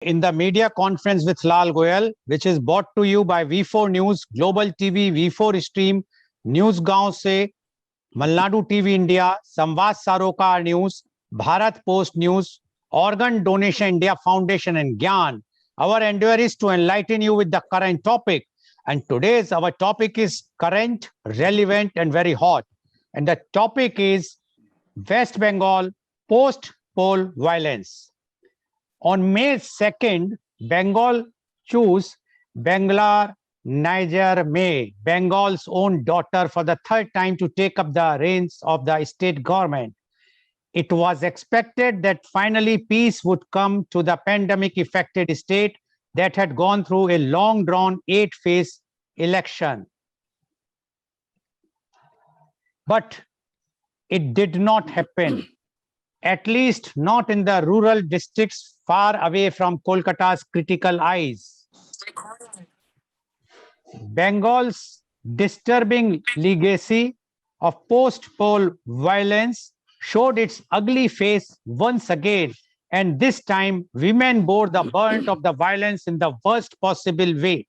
in the media conference with Lal Goel, which is brought to you by V4 News, Global TV, V4 Stream, News Gaon se, Malnadu TV India, Samvad Sarokar News, Bharat Post News, Organ Donation India Foundation and Gyan. Our endeavor is to enlighten you with the current topic. And today's our topic is current, relevant, and very hot. And the topic is West Bengal post-poll violence. On May 2nd, Bengal chose Banglar Niger May, Bengal's own daughter, for the third time to take up the reins of the state government. It was expected that finally peace would come to the pandemic-affected state that had gone through a long-drawn 8-phase election. But it did not happen, at least not in the rural districts far away from Kolkata's critical eyes. Bengal's disturbing legacy of post-poll violence showed its ugly face once again, and this time women bore the brunt of the violence in the worst possible way.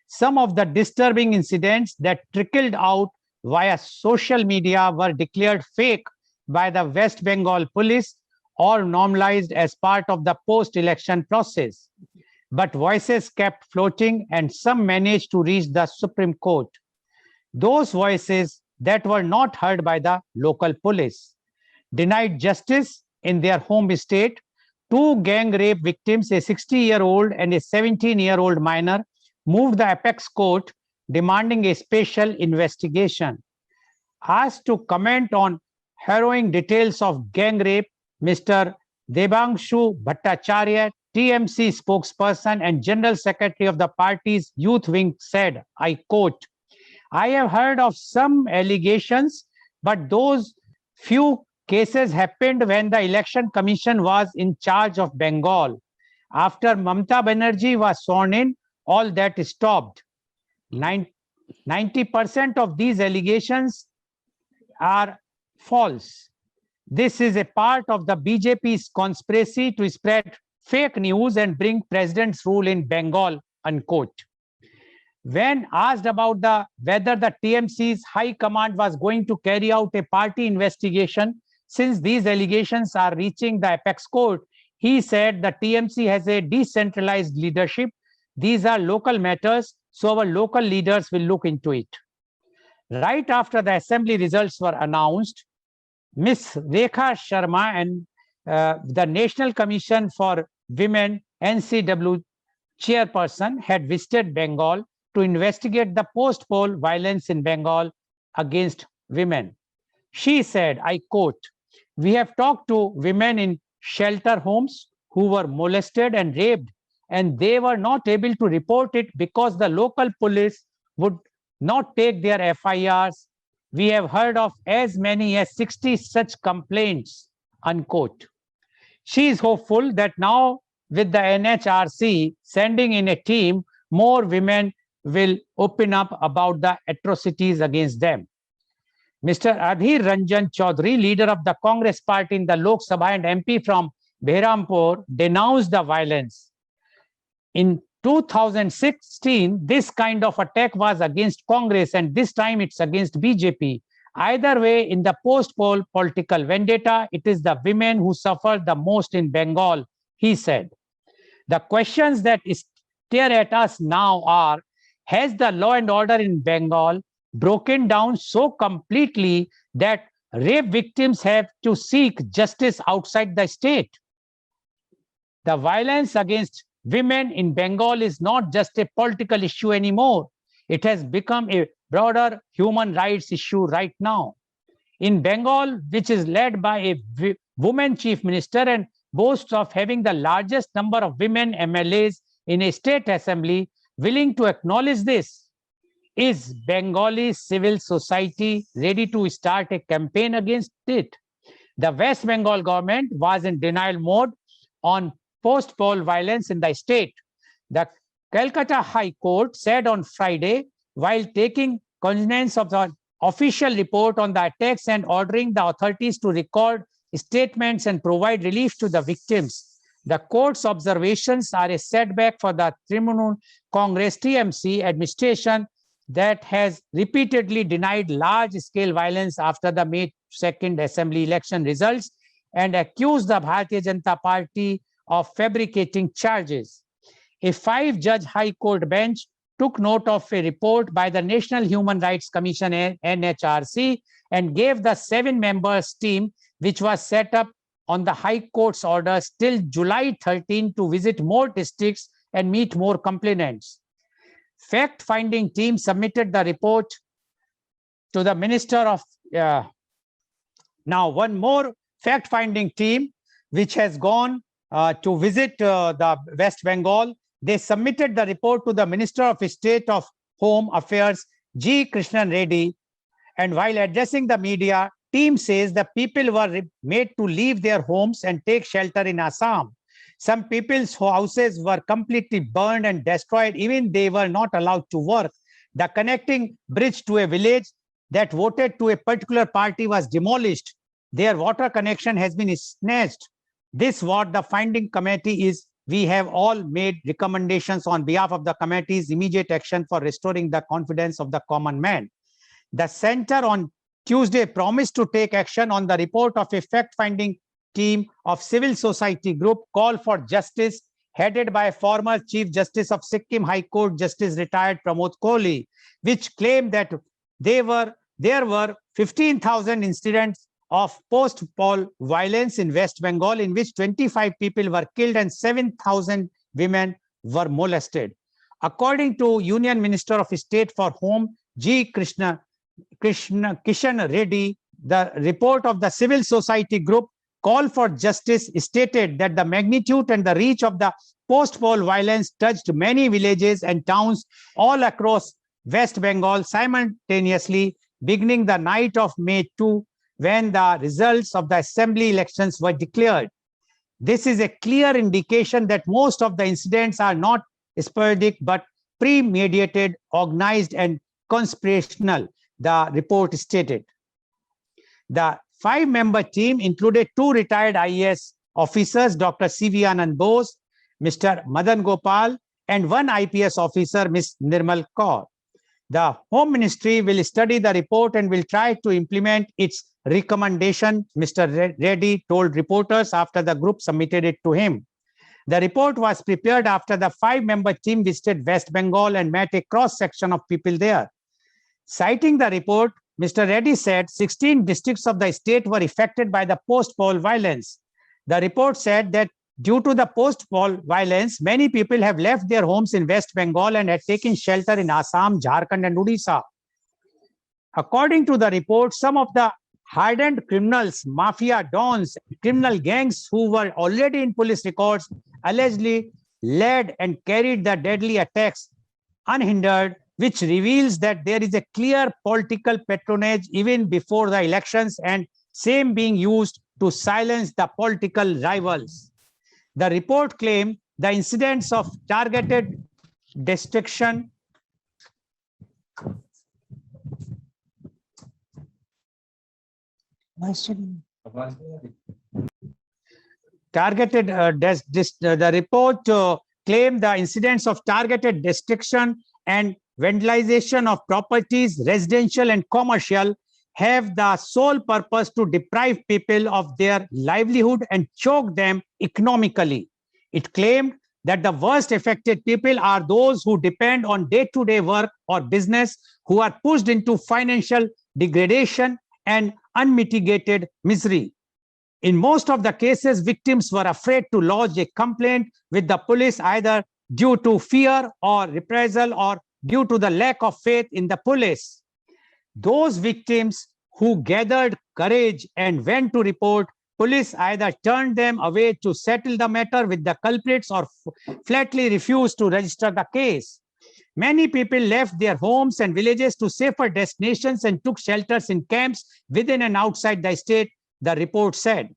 Some of the disturbing incidents that trickled out via social media were declared fake by the West Bengal police or normalized as part of the post-election process. But voices kept floating and some managed to reach the Supreme Court. Those voices that were not heard by the local police. Denied justice in their home state, two gang rape victims, a 60-year-old and a 17-year-old minor, moved the apex court demanding a special investigation. Asked to comment on harrowing details of gang rape, Mr. Debangshu Bhattacharya, TMC spokesperson and General Secretary of the party's youth wing, said, I quote, I have heard of some allegations, but those few cases happened when the Election Commission was in charge of Bengal. After Mamata Banerjee was sworn in, all that stopped. 90% of these allegations are false. This is a part of the BJP's conspiracy to spread fake news and bring president's rule in Bengal, unquote. When asked about whether the TMC's high command was going to carry out a party investigation, since these allegations are reaching the apex court, he said the TMC has a decentralized leadership. These are local matters, so our local leaders will look into it. Right after the assembly results were announced, Ms. Rekha Sharma and the National Commission for Women, NCW chairperson, had visited Bengal to investigate the post-poll violence in Bengal against women. She said, I quote, we have talked to women in shelter homes who were molested and raped, and they were not able to report it because the local police would not take their FIRs. We have heard of as many as 60 such complaints, unquote. She is hopeful that now with the NHRC sending in a team, more women will open up about the atrocities against them. Mr. Adhir Ranjan Chaudhary, leader of the Congress party in the Lok Sabha and MP from Behrampur, denounced the violence. In 2016, this kind of attack was against Congress, and this time it's against BJP. Either way, in the post-poll political vendetta, it is the women who suffer the most in Bengal, he said. The questions that stare at us now are, has the law and order in Bengal broken down so completely that rape victims have to seek justice outside the state? The violence against women in Bengal is not just a political issue anymore. It has become a broader human rights issue right now. In Bengal, which is led by a woman chief minister and boasts of having the largest number of women MLAs in a state assembly, willing to acknowledge this, is Bengali civil society ready to start a campaign against it? The West Bengal government was in denial mode on post-poll violence in the state. The Calcutta High Court said on Friday, while taking cognizance of the official report on the attacks and ordering the authorities to record statements and provide relief to the victims, The court's observations are a setback for the Trinamool Congress TMC administration that has repeatedly denied large-scale violence after the May 2nd assembly election results and accused the Bharatiya Janata Party of fabricating charges. A 5-judge High Court bench took note of a report by the National Human Rights Commission NHRC and gave the 7-members team, which was set up on the High Court's orders till July 13 to visit more districts and meet more complainants. Fact-finding team submitted the report to the Minister of now one more fact-finding team which has gone to visit the West Bengal. They submitted the report to the Minister of State of Home Affairs, G. Krishnan Reddy, and while addressing the media, team says the people were made to leave their homes and take shelter in Assam. Some people's houses were completely burned and destroyed, even they were not allowed to work. The connecting bridge to a village that voted to a particular party was demolished. Their water connection has been snatched. This what the finding committee is. We have all made recommendations on behalf of the committee's immediate action for restoring the confidence of the common man. The center on Tuesday promised to take action on the report of a fact-finding team of civil society group Call for Justice, headed by former Chief Justice of Sikkim High Court, Justice retired Pramod Kohli, which claimed that there were 15,000 incidents of post-poll violence in West Bengal, in which 25 people were killed and 7,000 women were molested. According to Union Minister of State for Home, G. Kishan Reddy, the report of the civil society group Call for Justice stated that the magnitude and the reach of the post-poll violence touched many villages and towns all across West Bengal simultaneously, beginning the night of May 2, when the results of the assembly elections were declared. This is a clear indication that most of the incidents are not sporadic but premeditated, organized, and conspirational, the report stated. The 5-member team included 2 retired IAS officers, Dr. C.V. Anand Bose, Mr. Madan Gopal, and 1 IPS officer, Ms. Nirmal Kaur. The Home Ministry will study the report and will try to implement its recommendation, Mr. Reddy told reporters after the group submitted it to him. The report was prepared after the 5-member team visited West Bengal and met a cross-section of people there. Citing the report, Mr. Reddy said 16 districts of the state were affected by the post-poll violence. The report said that due to the post-poll violence, many people have left their homes in West Bengal and had taken shelter in Assam, Jharkhand, and Odisha. According to the report, some of the hardened criminals, mafia dons, criminal gangs who were already in police records allegedly led and carried the deadly attacks unhindered, which reveals that there is a clear political patronage even before the elections, and same being used to silence the political rivals. The report claimed the incidents of targeted destruction the report claimed the incidents of targeted destruction and vandalization of properties, residential and commercial, have the sole purpose to deprive people of their livelihood and choke them economically. It claimed that the worst affected people are those who depend on day-to-day work or business, who are pushed into financial degradation and unmitigated misery. In most of the cases, victims were afraid to lodge a complaint with the police, either due to fear or reprisal or due to the lack of faith in the police. Those victims who gathered courage and went to report, police either turned them away to settle the matter with the culprits or flatly refused to register the case. Many people left their homes and villages to safer destinations and took shelters in camps within and outside the state, the report said.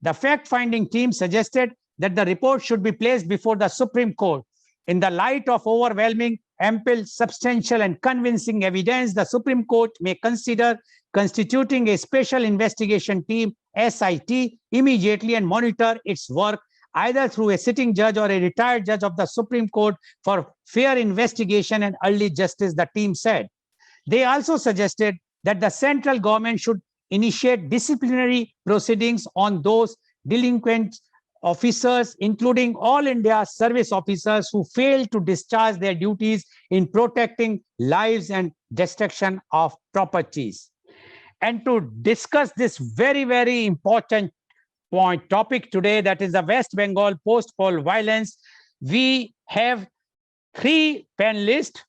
The fact-finding team suggested that the report should be placed before the Supreme Court. In the light of overwhelming, ample, substantial, and convincing evidence, the Supreme Court may consider constituting a special investigation team, SIT, immediately and monitor its work either through a sitting judge or a retired judge of the Supreme Court for fair investigation and early justice, the team said. They also suggested that the central government should initiate disciplinary proceedings on those delinquent officers, including all India service officers who failed to discharge their duties in protecting lives and destruction of properties. And to discuss this very, very important topic today, that is the West Bengal post-poll violence, we have three panelists,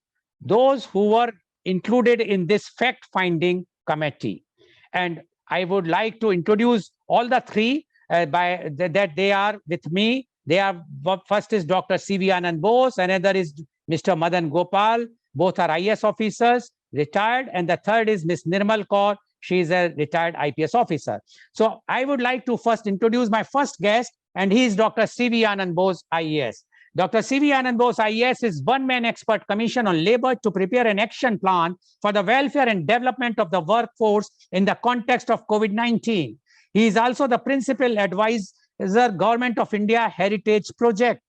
those who were included in this fact-finding committee. And I would like to introduce all the three that they are with me. They are, first is Dr. C.V. Anand Bose, another is Mr. Madan Gopal. Both are IS officers, retired, and the third is Ms. Nirmal Kaur. She is a retired IPS officer. So I would like to first introduce my first guest, and he is Dr. C.V. Anand Bose, IAS. Dr. C.V. Anand Bose, IAS, is one-man expert commission on labor to prepare an action plan for the welfare and development of the workforce in the context of COVID-19. He is also the principal advisor, Government of India Heritage Project.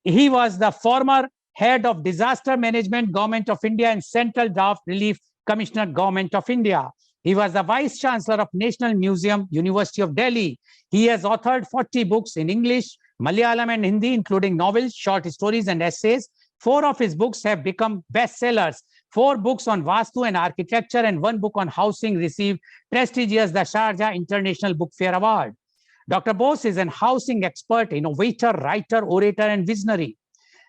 He was the former head of disaster management, Government of India, and Central Draft Relief Commissioner, Government of India. He was the Vice Chancellor of National Museum, University of Delhi. He has authored 40 books in English, Malayalam, and Hindi, including novels, short stories, and essays. 4 of his books have become bestsellers. 4 books on Vastu and architecture and 1 book on housing received prestigious the Sharjah International Book Fair Award. Dr. Bose is an housing expert, innovator, writer, orator, and visionary.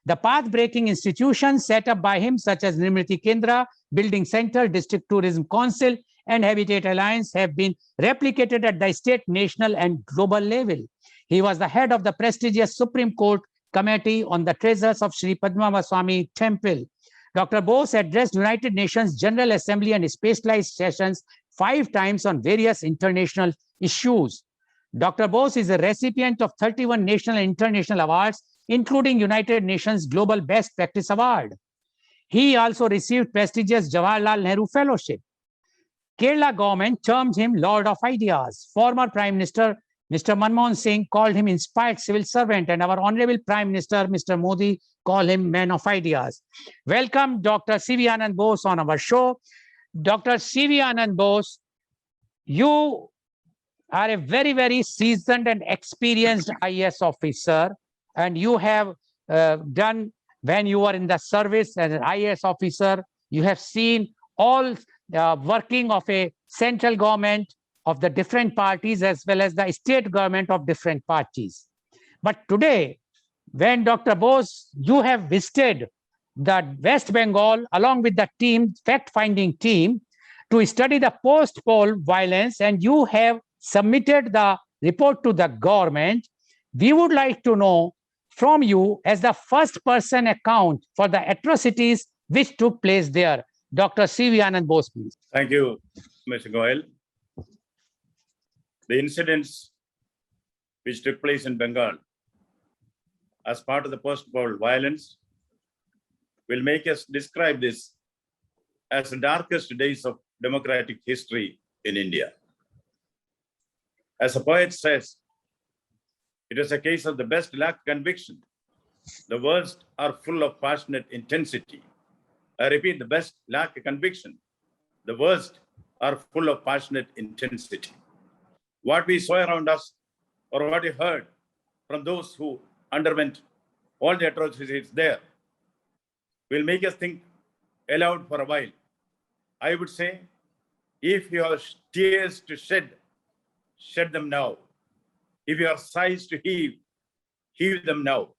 The path-breaking institutions set up by him, such as Nirmiti Kendra, Building Center, District Tourism Council, and Habitat Alliance, have been replicated at the state, national, and global level. He was the head of the prestigious Supreme Court Committee on the Treasures of Sri Padmanabha Swami Temple. Dr. Bose addressed United Nations General Assembly and specialized sessions 5 times on various international issues. Dr. Bose is a recipient of 31 national and international awards, including United Nations Global Best Practice Award. He also received prestigious Jawaharlal Nehru Fellowship. Kerala government termed him Lord of Ideas. Former Prime Minister Mr. Manmohan Singh called him inspired civil servant, and our Honorable Prime Minister Mr. Modi called him man of ideas. Welcome, Dr. C.V. Anand Bose, on our show. Dr. C.V. Anand Bose, you are a very, very seasoned and experienced IAS officer, and you have done, when you were in the service as an IAS officer, you have seen all working of a central government of the different parties as well as the state government of different parties. But today, when Dr. Bose, you have visited the West Bengal along with the team, fact-finding team, to study the post-poll violence, and you have submitted the report to the government, we would like to know from you, as the first person account for the atrocities which took place there. Dr. C.V. Anand Bose, please. Thank you, Mr. Goel. The incidents which took place in Bengal as part of the post-poll violence will make us describe this as the darkest days of democratic history in India. As a poet says, it is a case of the best lack conviction. The worst are full of passionate intensity. I repeat, the best lack conviction. The worst are full of passionate intensity. What we saw around us, or what we heard from those who underwent all the atrocities there, will make us think aloud for a while. I would say, if you have tears to shed, shed them now. If you have sighs to heave, heave them now.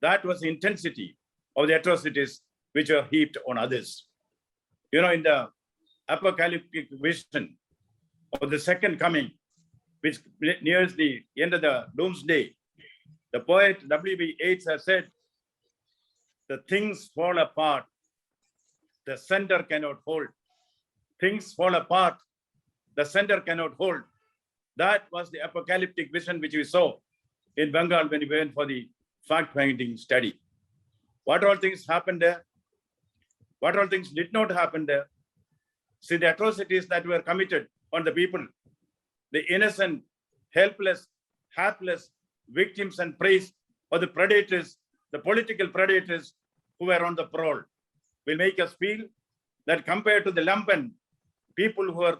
That was the intensity of the atrocities which were heaped on others. You know, in the apocalyptic vision of the second coming, which nears the end of the doomsday, the poet W.B. Yeats has said, the things fall apart, the center cannot hold. Things fall apart, the center cannot hold. That was the apocalyptic vision which we saw in Bengal when we went for the fact-finding study. What all things happened there? What all things did not happen there? See, the atrocities that were committed on the people, the innocent, helpless, hapless, victims and praise for the predators, the political predators who were on the parole. Will make us feel that compared to the lumpen people who are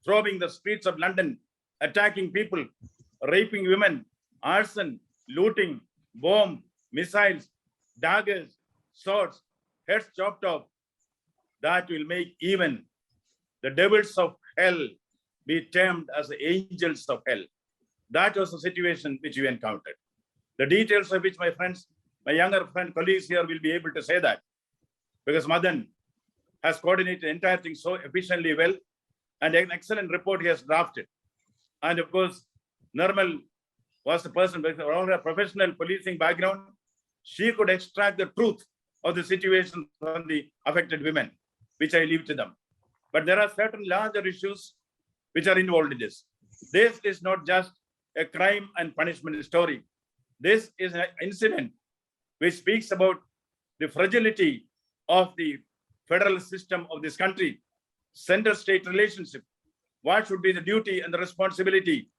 throwing the streets of London, attacking people, raping women, arson, looting, bomb, missiles, daggers, swords, heads chopped off, that will make even the devils of hell be termed as the angels of hell. That was the situation which we encountered. The details of which my friends, my younger friend, colleagues here will be able to say that, because Madan has coordinated the entire thing so efficiently well, and an excellent report he has drafted. And of course, Nirmal was the person with all her professional policing background. She could extract the truth of the situation from the affected women, which I leave to them. But there are certain larger issues which are involved in this. This is not just a crime and punishment story. This is an incident which speaks about the fragility of the federal system of this country, center-state relationship, what should be the duty and the responsibility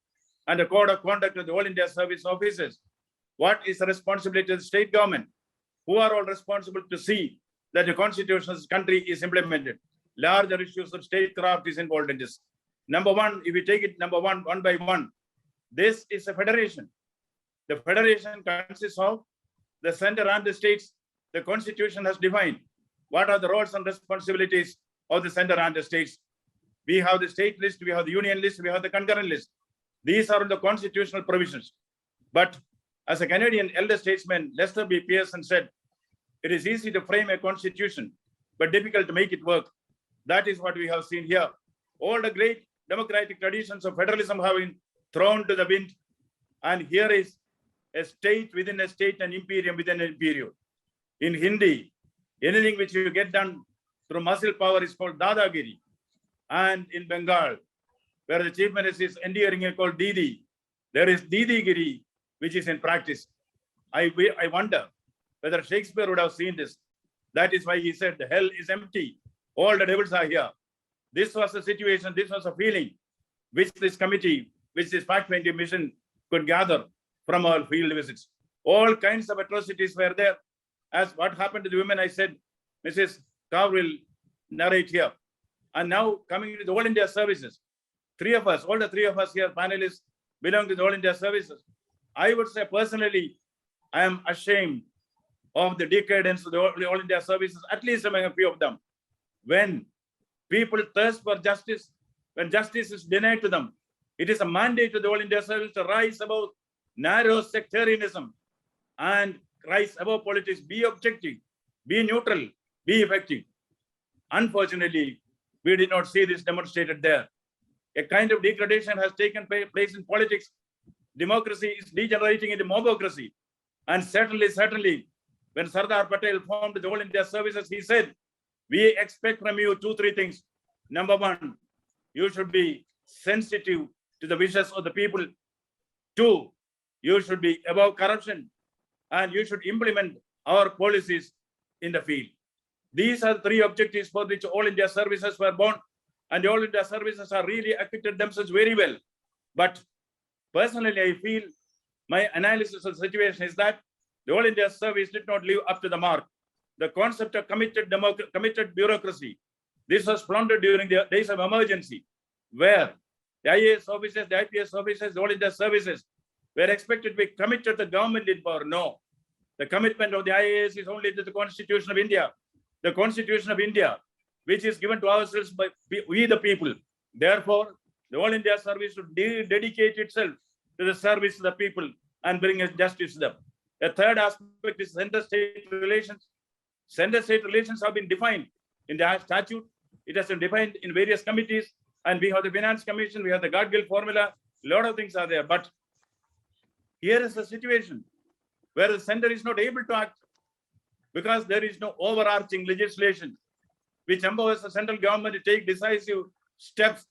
and the code of conduct of the All India Service officers, what is the responsibility of the state government, who are all responsible to see that the constitution of this country is implemented. Larger issues of statecraft is involved in this. Number one, if we take it number one by one, this is a federation. The federation consists of the center and the states. The constitution has defined what are the roles and responsibilities of the center and the states. We have the state list, we have the union list, we have the concurrent list. These are the constitutional provisions. But as a Canadian elder statesman, Lester B. Pearson said, it is easy to frame a constitution, but difficult to make it work. That is what we have seen here. All the great democratic traditions of federalism have been thrown to the wind. And here is a state within a state, an imperium within an imperium. In Hindi, anything which you get done through muscle power is called Dadagiri. And in Bengal, where the chief minister is endearing it called Didi, there is Didigiri, which is in practice. I wonder whether Shakespeare would have seen this. That is why he said, the hell is empty. All the devils are here. This was the situation, this was a feeling which this committee, which this fact-finding mission could gather from our field visits. All kinds of atrocities were there. As what happened to the women, I said, Mrs. Kaur will narrate here. And now coming to the All India Services, three of us, all the three of us here, panelists, belong to the All India Services. I would say personally, I am ashamed of the decadence of the All India Services, at least among a few of them. When people thirst for justice, when justice is denied to them, it is a mandate to the All India Service to rise above narrow sectarianism and rise above politics, be objective, be neutral, be effective. Unfortunately, we did not see this demonstrated there. A kind of degradation has taken place in politics. Democracy is degenerating into mobocracy. And certainly, when Sardar Patel formed the All India Services, he said, we expect from you 2-3 things. Number one, you should be sensitive to the wishes of the people. 2, you should be above corruption, and you should implement our policies in the field. These are the 3 objectives for which All India Services were born, and the All India Services are really acquitted themselves very well. But personally, I feel my analysis of the situation is that the All India Service did not live up to the mark. The concept of committed bureaucracy, this was plundered during the days of emergency, where the IAS officers, the IPS officers, the All India Services were expected to be committed to government in power. No, the commitment of the IAS is only to the Constitution of India. The Constitution of India, which is given to ourselves by we the people. Therefore, the All India Service should dedicate itself to the service of the people and bring justice to them. The third aspect is center-state relations. Center-state relations have been defined in the statute. It has been defined in various committees, and we have the Finance Commission, we have the Goel formula. A lot of things are there, but here is the situation where the center is not able to act because there is no overarching legislation which empowers the central government to take decisive steps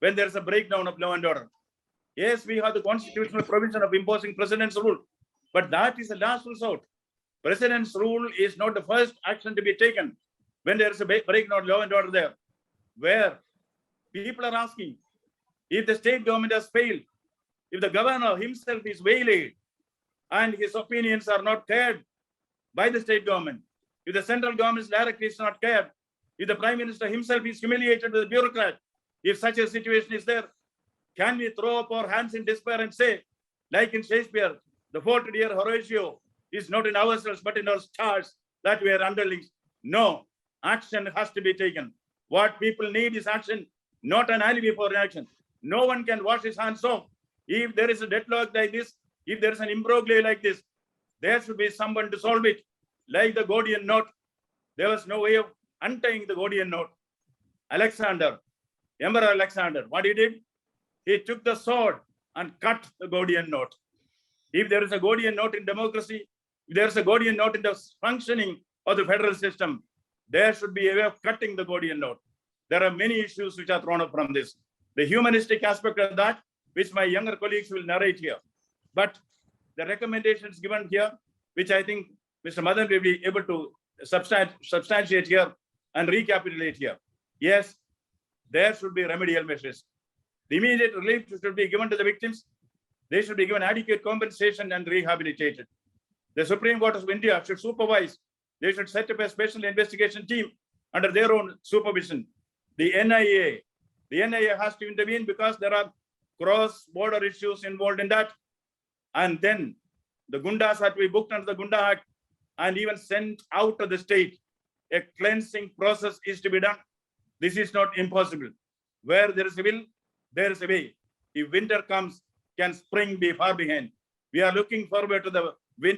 when there is a breakdown of law and order. Yes, we have the constitutional provision of imposing president's rule, but that is the last resort. President's rule is not the first action to be taken when there is a breakdown of law and order there, where people are asking, if the state government has failed, if the governor himself is waylaid, and his opinions are not cared by the state government, if the central government's directive is not cared, if the Prime Minister himself is humiliated with a bureaucrat, if such a situation is there, can we throw up our hands in despair and say, like in Shakespeare, the fault, dear Horatio, is not in ourselves but in our stars that we are underlings? No, action has to be taken. What people need is action, not an alibi for inaction. No one can wash his hands off. If there is a deadlock like this, if there is an imbroglio like this, there should be someone to solve it. Like the Gordian knot, there was no way of untying the Gordian knot. Alexander, Emperor Alexander, what he did? He took the sword and cut the Gordian knot. If there is a Gordian knot in democracy, if there is a Gordian knot in the functioning of the federal system, there should be a way of cutting the Gordian knot. There are many issues which are thrown up from this. The humanistic aspect of that, which my younger colleagues will narrate here. But the recommendations given here, which I think Mr. Madan will be able to substantiate here and recapitulate here. Yes, there should be remedial measures. The immediate relief should be given to the victims. They should be given adequate compensation and rehabilitated. The Supreme Court of India should supervise. They should set up a special investigation team under their own supervision. The NIA has to intervene because there are cross-border issues involved in that. And then the Gundas have to be booked under the Gunda Act and even sent out of the state. A cleansing process is to be done. This is not impossible. Where there is a will, there is a way. If winter comes, can spring be far behind? We are looking forward to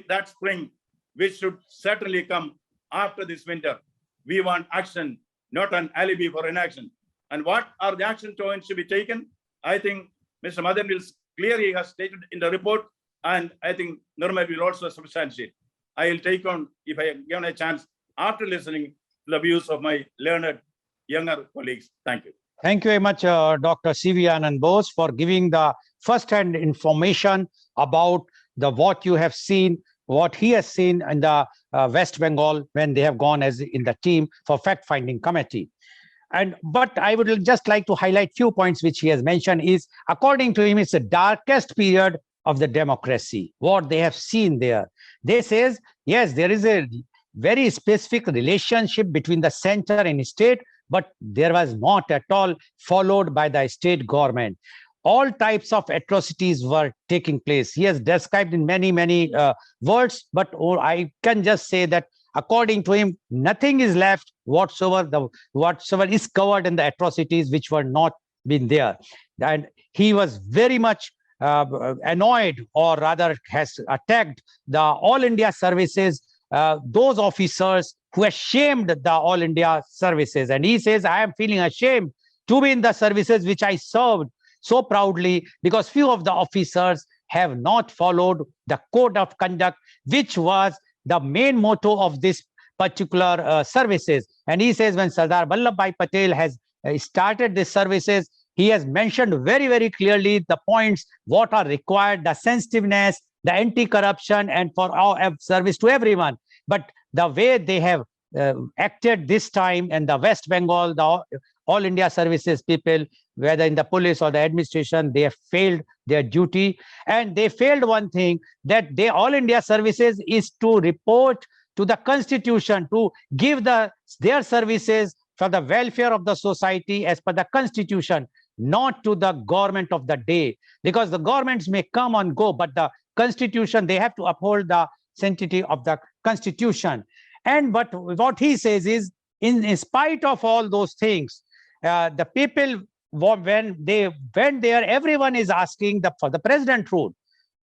that spring, which should certainly come after this winter. We want action, not an alibi for inaction. And what are the action points to be taken? I think Mr. Madan will clearly has stated in the report, and I think Nirmal will also substantiate. I will take on, if I am given a chance, after listening to the views of my learned younger colleagues. Thank you. Thank you very much, Dr. C.V. Anand Bose, for giving the first-hand information about what you have seen, what he has seen in the West Bengal when they have gone as in the team for fact-finding committee. But I would just like to highlight few points which he has mentioned is, according to him, it's the darkest period of the democracy, what they have seen there. They says, yes, there is a very specific relationship between the center and state, but there was not at all followed by the state government. All types of atrocities were taking place. He has described in many words, but I can just say that according to him, nothing is left whatsoever is covered in the atrocities which were not been there. And he was very much annoyed, or rather has attacked the All India services, those officers who ashamed the All India services. And he says, I am feeling ashamed to be in the services which I served so proudly, because few of the officers have not followed the code of conduct, which was the main motto of this particular services. And he says, when Sardar Vallabhbhai Patel has started these services, he has mentioned very clearly the points what are required, the sensitiveness, the anti-corruption, and for our service to everyone. But the way they have acted this time in the West Bengal, the All India services people, whether in the police or the administration, they have failed their duty. And they failed one thing, that All India services is to report to the constitution, to give their services for the welfare of the society as per the constitution, not to the government of the day. Because the governments may come and go, but the constitution, they have to uphold the sanctity of the constitution. But what he says is, in spite of all those things, the people, when they went there, everyone is asking for the president rule.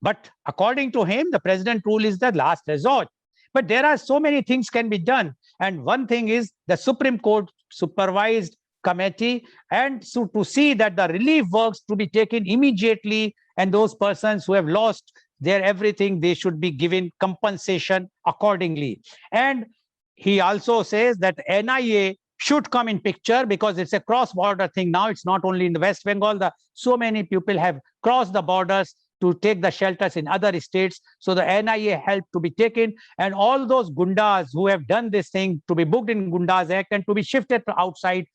But according to him, the president rule is the last resort. But there are so many things can be done. And one thing is the Supreme Court supervised committee, and so to see that the relief works to be taken immediately, and those persons who have lost their everything, they should be given compensation accordingly. And he also says that NIA should come in picture, because it's a cross-border thing now. It's not only in the West Bengal. So many people have crossed the borders to take the shelters in other states. So the NIA help to be taken, and all those gundas who have done this thing to be booked in Gundas Act and to be shifted to outside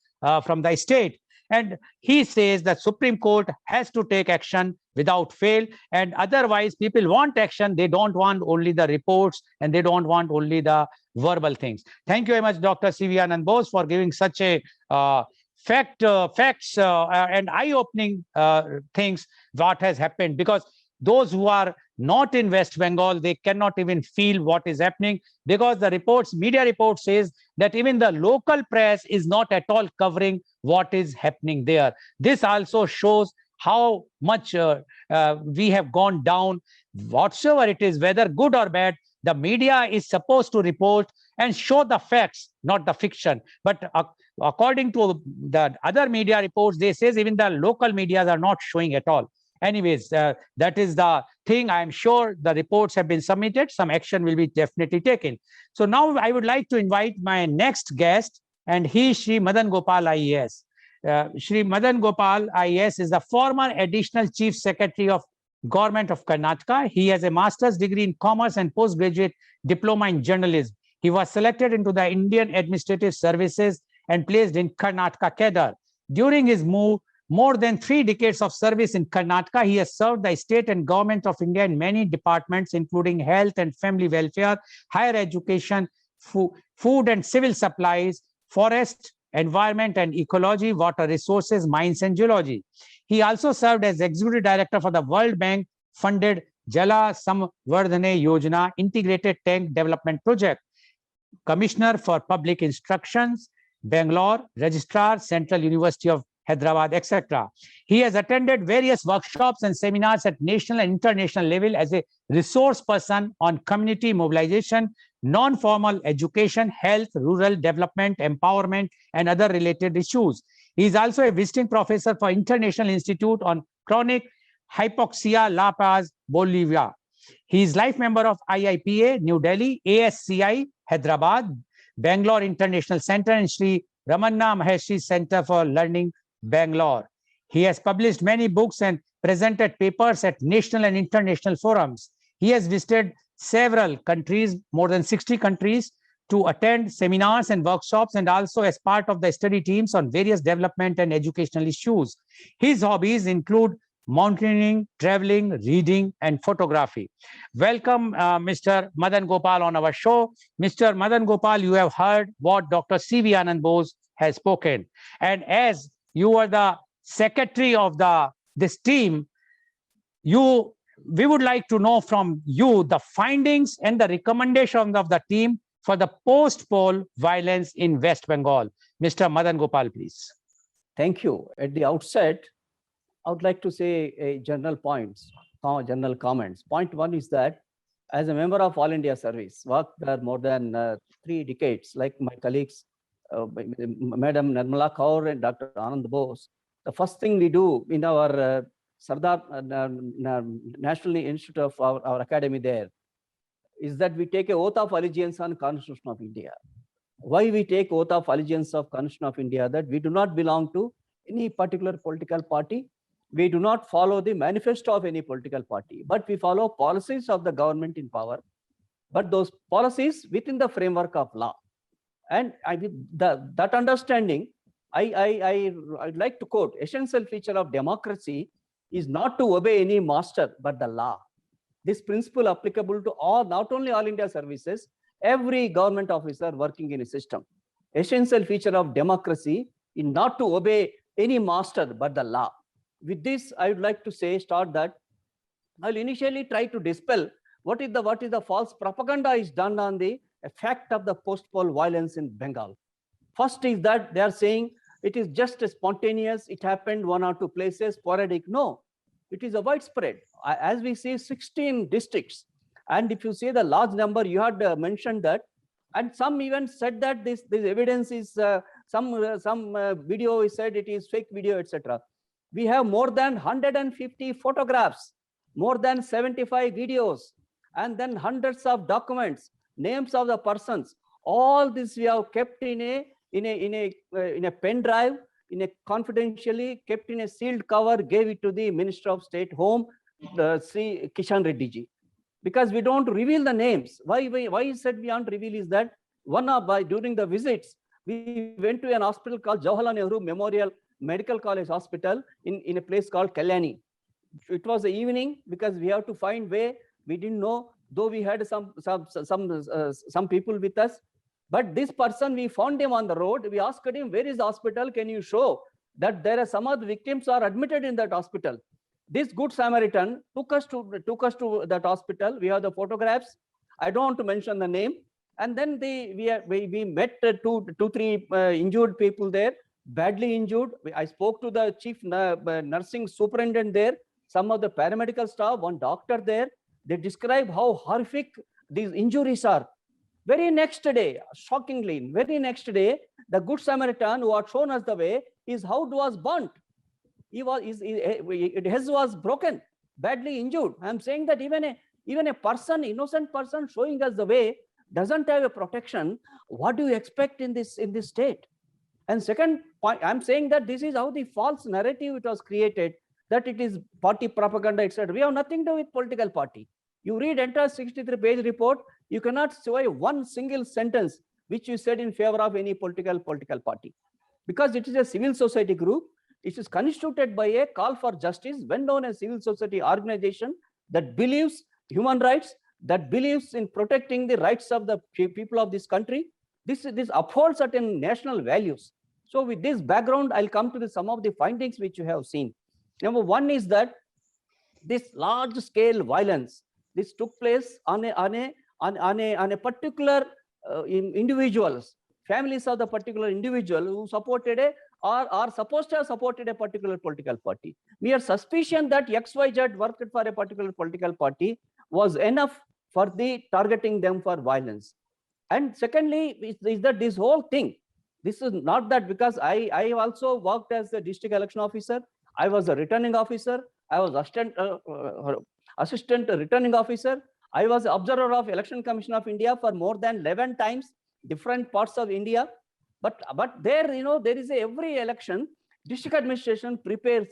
from the state. And he says that Supreme Court has to take action without fail. And otherwise, people want action. They don't want only the reports and they don't want only the verbal things. Thank you very much, Dr. C.V. Anand Bose, for giving such a facts and eye-opening things what has happened, because those who are not in West Bengal, they cannot even feel what is happening, because the reports, media report says that even the local press is not at all covering what is happening there. This also shows how much we have gone down. Whatsoever it is, whether good or bad, the media is supposed to report and show the facts, not the fiction. But according to the other media reports, they says even the local medias are not showing at all. Anyways, that is the thing. I am sure the reports have been submitted. Some action will be definitely taken. So now I would like to invite my next guest, and he is Shri Madan Gopal IAS. Shri Madan Gopal IAS is the former Additional Chief Secretary of Government of Karnataka. He has a master's degree in commerce and postgraduate diploma in journalism. He was selected into the Indian Administrative Services and placed in Karnataka cadre. During his more than 3 decades of service in Karnataka, he has served the state and government of India in many departments, including health and family welfare, higher education, food and civil supplies, forest, environment and ecology, water resources, mines and geology. He also served as executive director for the World Bank funded Jala Samvardhane Yojana Integrated Tank Development Project, Commissioner for Public Instructions, Bangalore, Registrar, Central University of Hyderabad, etc. He has attended various workshops and seminars at national and international level as a resource person on community mobilization, non-formal education, health, rural development, empowerment, and other related issues. He is also a visiting professor for International Institute on Chronic Hypoxia La Paz, Bolivia. He is life member of IIPA, New Delhi, ASCI, Hyderabad, Bangalore International Center, and Sri Ramanna Maharshi Center for Learning, Bangalore. He has published many books and presented papers at national and international forums. He has visited several countries, more than 60 countries, to attend seminars and workshops, and also as part of the study teams on various development and educational issues. His hobbies include mountaineering, traveling, reading, and photography. Welcome, Mr. Madan Gopal on our show. Mr. Madan Gopal, you have heard what Dr. C.V. Anand Bose has spoken. And as you are the secretary of this team, we would like to know from you the findings and the recommendations of the team for the post-poll violence in West Bengal. Mr. Madan Gopal, please. Thank you. At the outset, I would like to say a general comments. Point one is that as a member of All India Service, worked there more than 3 decades, like my colleagues, Madam Nirmala Kaur and Dr. Anand Bose, the first thing we do in our Sardar National Institute of our academy there is that we take a oath of allegiance on Constitution of India. Why we take oath of allegiance of Constitution of India? That we do not belong to any particular political party. We do not follow the manifesto of any political party, but we follow policies of the government in power, but those policies within the framework of law. And that understanding, I'd like to quote, essential feature of democracy is not to obey any master, but the law. This principle applicable to all, not only All India Services, every government officer working in a system. Essential feature of democracy is not to obey any master, but the law. With this, I would like to start that I'll initially try to dispel what is the false propaganda is done on the effect of the post-poll violence in Bengal. First is that they are saying it is just spontaneous, it happened 1 or 2 places, sporadic. No, it is a widespread. As we see 16 districts, and if you see the large number, you had mentioned that, and some even said that this evidence is, some video is said it is fake video, etc. We have more than 150 photographs, more than 75 videos, and then hundreds of documents, names of the persons. All this we have kept in a pen drive, confidentially kept in a sealed cover, gave it to the Minister of State Home, Sri Kishan Reddy ji, because we don't reveal the names. Why he said we don't reveal is that during the visits, we went to an hospital called Jawaharlal Nehru Memorial Medical College Hospital in a place called Kalyani. It was the evening because we have to find way. We didn't know, though we had some people with us. But this person, we found him on the road. We asked him, where is the hospital? Can you show that there are some of the victims are admitted in that hospital? This good Samaritan took us to that hospital. We have the photographs. I don't want to mention the name. And then we met three injured people there, badly injured. I spoke to the chief nursing superintendent there, some of the paramedical staff, one doctor there. They describe how horrific these injuries are. Very next day, shockingly, very next day, the good Samaritan who had shown us the way, his house was burnt. His was broken, badly injured. I'm saying that even a person, innocent person showing us the way doesn't have a protection. What do you expect in this state? And second point, I'm saying that this is how the false narrative it was created, that it is party propaganda, etc. We have nothing to do with political party. You read entire 63-page report, you cannot survive one single sentence which you said in favor of any political party, because it is a civil society group. It is constituted by a call for justice, well-known as civil society organization that believes human rights, that believes in protecting the rights of the people of this country. This upholds certain national values. So with this background, I'll come to some of the findings which you have seen. Number one is that this large-scale violence, this took place on a particular individuals, families of the particular individual who supported or are supposed to have supported a particular political party. Mere suspicion that XYZ worked for a particular political party was enough for the targeting them for violence. And secondly, is that this whole thing, this is not that, because I also worked as a district election officer. I was a returning officer. I was assistant returning officer. I was observer of Election Commission of India for more than 11 times, different parts of India. But there, there is every election, district administration prepares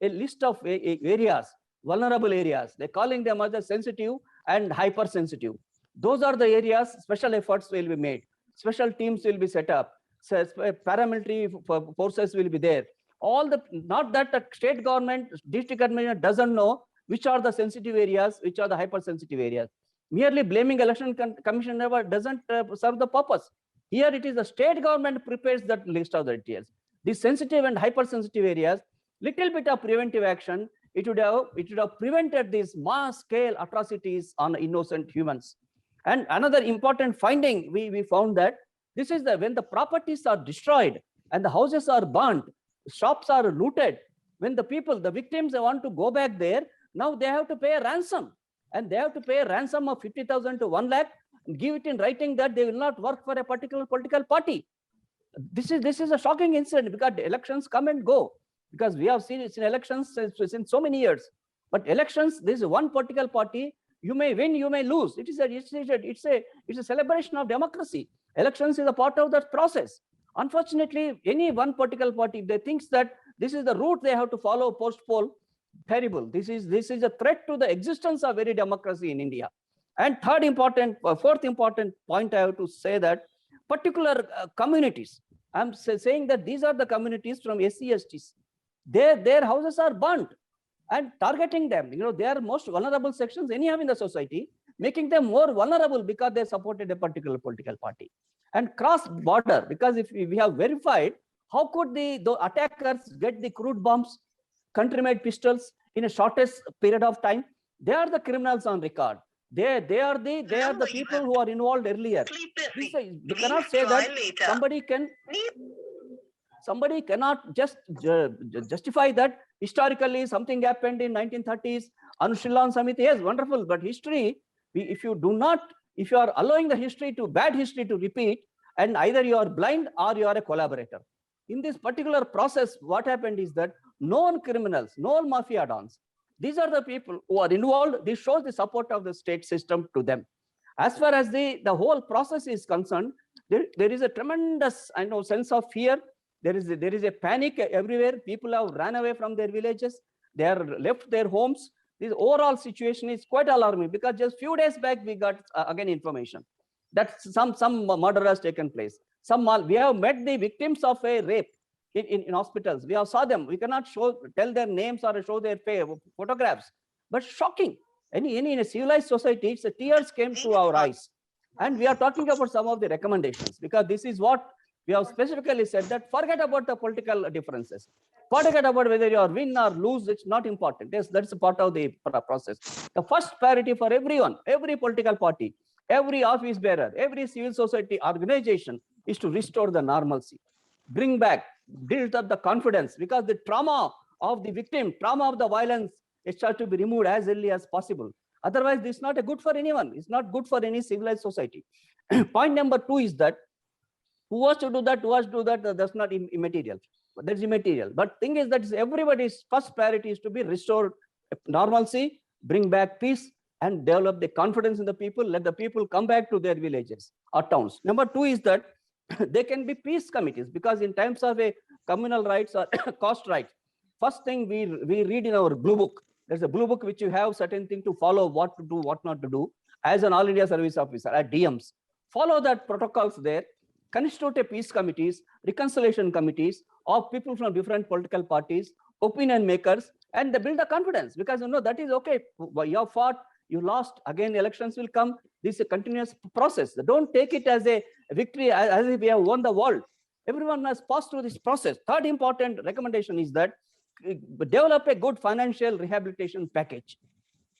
a list of areas, vulnerable areas. They're calling them as sensitive and hypersensitive. Those are the areas special efforts will be made. Special teams will be set up. So paramilitary forces will be there. Not that the state government, district administration doesn't know which are the sensitive areas, which are the hypersensitive areas. Merely blaming election commission never doesn't serve the purpose. Here it is the state government prepares that list of the details. These sensitive and hypersensitive areas, little bit of preventive action, it would have prevented these mass scale atrocities on innocent humans. And another important finding, we found that this is when the properties are destroyed and the houses are burnt, shops are looted, when the victims, they want to go back there, now they have to pay a ransom, and they have to pay a ransom of 50,000 to 1 lakh, and give it in writing that they will not work for a particular political party. This is a shocking incident, because the elections come and go, because we have seen it in elections since so many years. But elections, this is one political party. You may win, you may lose. It's a celebration of democracy. Elections is a part of that process. Unfortunately, any one political party, if they think that this is the route they have to follow post-poll, terrible. This is a threat to the existence of very democracy in India. And fourth important point I have to say that particular communities, I'm saying that these are the communities from SC, STs. Their houses are burnt and targeting them. They are most vulnerable sections anyhow in the society, making them more vulnerable because they supported a particular political party. And cross-border, because if we have verified, how could the attackers get the crude bombs, country-made pistols in a shortest period of time? They are the criminals on record. They are the people who are involved earlier. We cannot say that somebody cannot just justify that historically something happened in 1930s. Anushrilan Samiti, yes, wonderful, but history, if you are allowing the bad history to repeat, and either you are blind or you are a collaborator. In this particular process, what happened is that known criminals, known mafia dons, these are the people who are involved. This shows the support of the state system to them. As far as the whole process is concerned, there is a tremendous, sense of fear. There is a panic everywhere. People have ran away from their villages. They are left their homes. This overall situation is quite alarming, because just few days back we got again information that some murder has taken place. We have met the victims of a rape. in hospitals. We have saw them. We cannot tell their names or show their photographs, but shocking. In a civilized society, the tears came to our eyes. And we are talking about some of the recommendations, because this is what we have specifically said, that forget about the political differences. Forget about whether you are win or lose, it's not important. Yes, that's a part of the process. The first priority for everyone, every political party, every office bearer, every civil society organization is to restore the normalcy, bring back, build up the confidence, because the trauma of the victim, trauma of the violence, it has to be removed as early as possible. Otherwise, this is not a good for anyone. It's not good for any civilized society. Point number 2 is that who was to do that, that's not immaterial. That's immaterial. But thing is that everybody's first priority is to be restored normalcy, bring back peace, and develop the confidence in the people. Let the people come back to their villages or towns. Number 2 is that they can be peace committees, because in times of a communal rights or cost rights, first thing we read in our blue book, there's a blue book which you have certain thing to follow, what to do, what not to do. As an All India Service Officer at DMs, follow that protocols there, constitute a peace committees, reconciliation committees of people from different political parties, opinion makers, and they build the confidence, because that is okay. You have fought, you lost, again elections will come. This is a continuous process. Don't take it as a victory, as if we have won the world. Everyone has passed through this process. Third important recommendation is that develop a good financial rehabilitation package.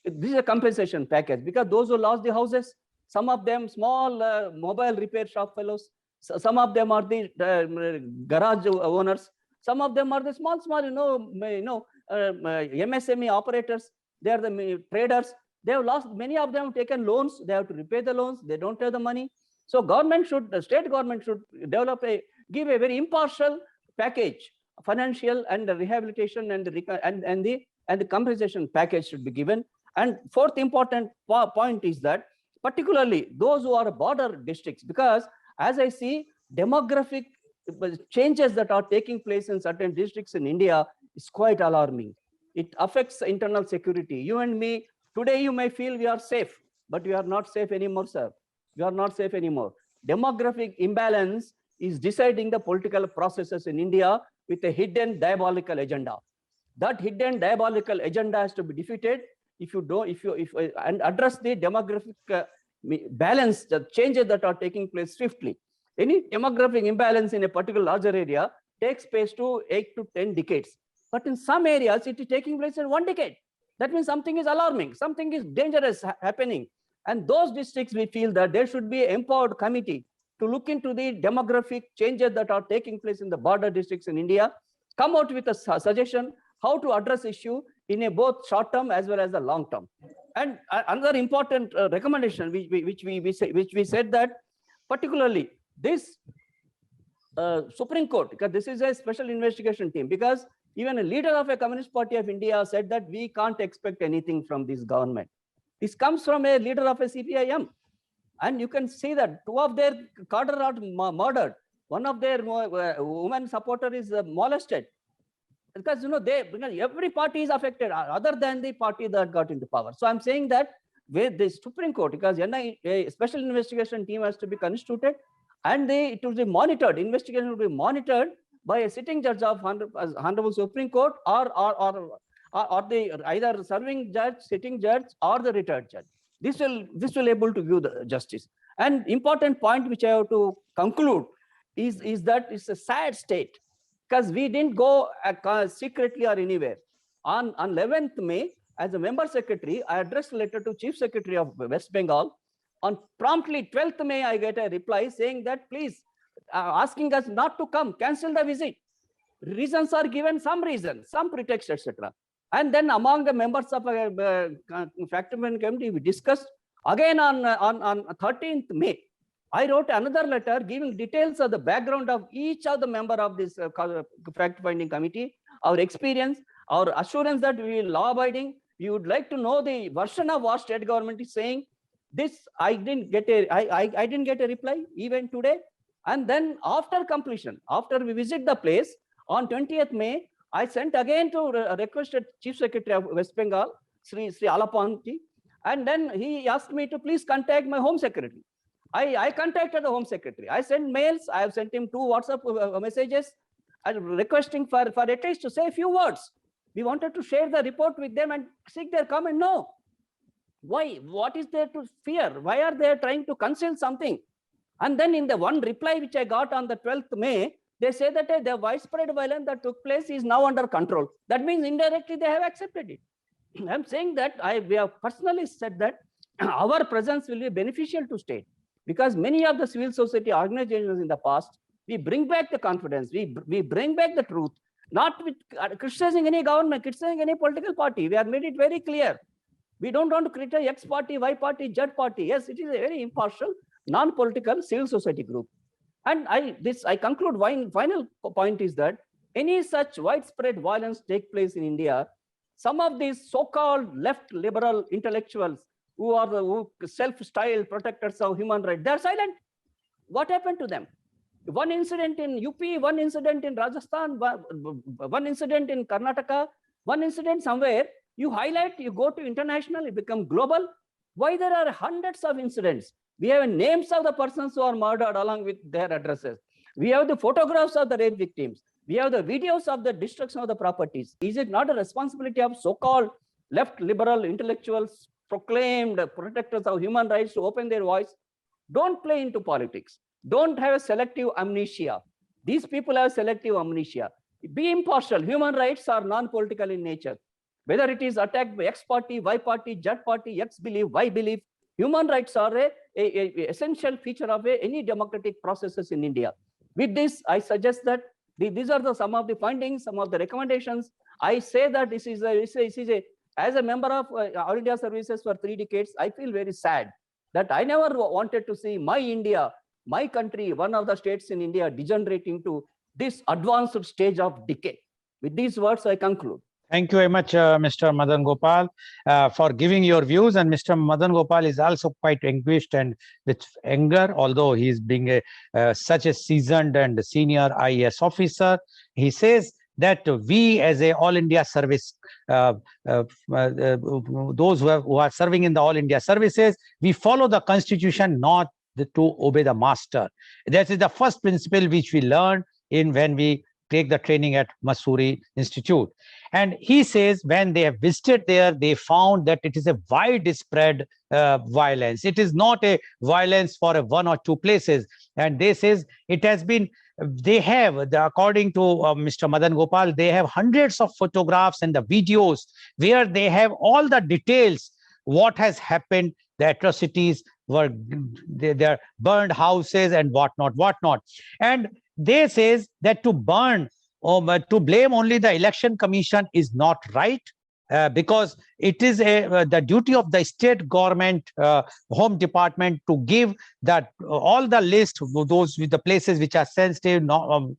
This is a compensation package, because those who lost the houses, some of them small mobile repair shop fellows, some of them are the garage owners, some of them are the small MSME operators. They are the traders. They have lost, many of them have taken loans. They have to repay the loans. They don't have the money. So the state government should give a very impartial package, financial and the rehabilitation and the compensation package should be given. And fourth important point is that particularly those who are border districts, because as I see, demographic changes that are taking place in certain districts in India is quite alarming. It affects internal security. You and me, today you may feel we are safe, but we are not safe anymore, sir. We are not safe anymore. Demographic imbalance is deciding the political processes in India with a hidden diabolical agenda. That hidden diabolical agenda has to be defeated. And address the demographic balance, the changes that are taking place swiftly. Any demographic imbalance in a particular larger area takes place to 8 to 10 decades. But in some areas, it is taking place in 1 decade. That means something is alarming, something is dangerous happening. And those districts, we feel that there should be an empowered committee to look into the demographic changes that are taking place in the border districts in India, come out with a suggestion how to address issue in a both short term as well as the long term. And another important recommendation which we said that particularly this Supreme Court, because this is a special investigation team, because even a leader of a Communist Party of India said that we can't expect anything from this government. This comes from a leader of a CPIM. And you can see that 2 of their cadre are murdered. One of their women supporter is molested. Because every party is affected other than the party that got into power. So I'm saying that with the Supreme Court, because a special investigation team has to be constituted, and it will be monitored. Investigation will be monitored by a sitting judge of Honorable Supreme Court, or the either serving judge, sitting judge, or the retired judge. This will able to give the justice. And important point which I have to conclude is that it's a sad state, because we didn't go secretly or anywhere. On 11th May, as a member secretary, I addressed a letter to Chief Secretary of West Bengal. On promptly 12th May, I get a reply saying that please, asking us not to come, cancel the visit. Reasons are given, some reason, some pretext, etc. And then among the members of a fact-finding committee, we discussed again on 13th May. I wrote another letter giving details of the background of each of the member of this fact-finding committee, our experience, our assurance that we will law-abiding. We would like to know the version of what state government is saying. This I didn't get a reply even today. And then after completion, after we visit the place on 20th May, I sent again to requested Chief Secretary of West Bengal, Sri Alapanti, and then he asked me to please contact my Home Secretary. I contacted the Home Secretary. I sent mails. I have sent him 2 WhatsApp messages. requesting for at least to say a few words. We wanted to share the report with them and seek their comment. No. Why? What is there to fear? Why are they trying to conceal something? And then in the one reply which I got on the 12th May, they say that the widespread violence that took place is now under control. That means indirectly they have accepted it. I'm saying that we have personally said that our presence will be beneficial to state, because many of the civil society organizations in the past, we bring back the confidence, we bring back the truth, not with criticizing any government, criticizing any political party. We have made it very clear. We don't want to criticize X party, Y party, Z party. Yes, it is a very impartial, non-political civil society group. And I conclude one final point is that any such widespread violence take place in India, some of these so-called left liberal intellectuals who are the self-styled protectors of human rights, they're silent. What happened to them? One incident in UP, one incident in Rajasthan, one incident in Karnataka, one incident somewhere, you highlight, you go to international, it becomes global. Why there are hundreds of incidents? We have names of the persons who are murdered along with their addresses. We have the photographs of the rape victims. We have the videos of the destruction of the properties. Is it not a responsibility of so-called left liberal intellectuals, proclaimed protectors of human rights, to open their voice? Don't play into politics. Don't have a selective amnesia. These people have selective amnesia. Be impartial. Human rights are non-political in nature. Whether it is attacked by X party, Y party, Z party, X belief, Y belief, human rights are a essential feature of any democratic processes in India. With this, I suggest that these are some of the findings, some of the recommendations. I say that this is as a member of All India Services for 3 decades, I feel very sad that I never wanted to see my India, my country, one of the states in India, degenerating to this advanced stage of decay. With these words, I conclude. Thank you very much, Mr. Madan Gopal, for giving your views. And Mr. Madan Gopal is also quite anguished and with anger, although he is being such a seasoned and senior IAS officer. He says that we as a All India service, those who are serving in the All India services, we follow the constitution, not to obey the master. That is the first principle which we learn when we take the training at Mussoorie Institute. And he says when they have visited there, they found that it is a widespread violence. It is not a violence for one or two places. And they says it has been, they have, according to Mr. Madan Gopal, they have hundreds of photographs and the videos where they have all the details, what has happened, the atrocities, were their burned houses and whatnot. And they says that to burn or to blame only the election commission is not right, because it is the duty of the state government, home department, to give that all the list of those with the places which are sensitive,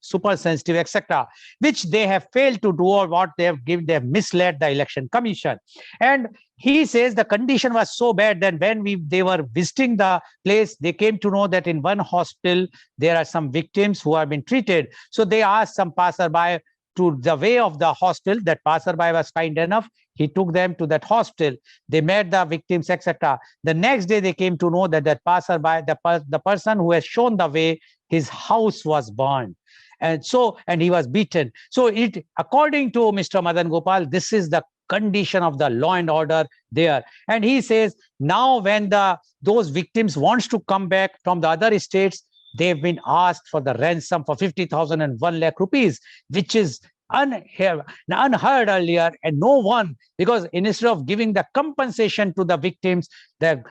super sensitive, etc., which they have failed to do, or what they have given, they have misled the election commission. And he says the condition was so bad that when they were visiting the place, they came to know that in one hospital there are some victims who have been treated. So they asked some passerby to the way of the hospital. That passerby was kind enough. He took them to that hospital. They met the victims, etc. The next day they came to know that that passerby, the person who has shown the way, his house was burned. And he was beaten. So according to Mr. Madan Gopal, this is the condition of the law and order there. And he says now when those victims wants to come back from the other states, they've been asked for the ransom for 50,000 and 1 lakh rupees, which is unheard earlier. And no one, because instead of giving the compensation to the victims, the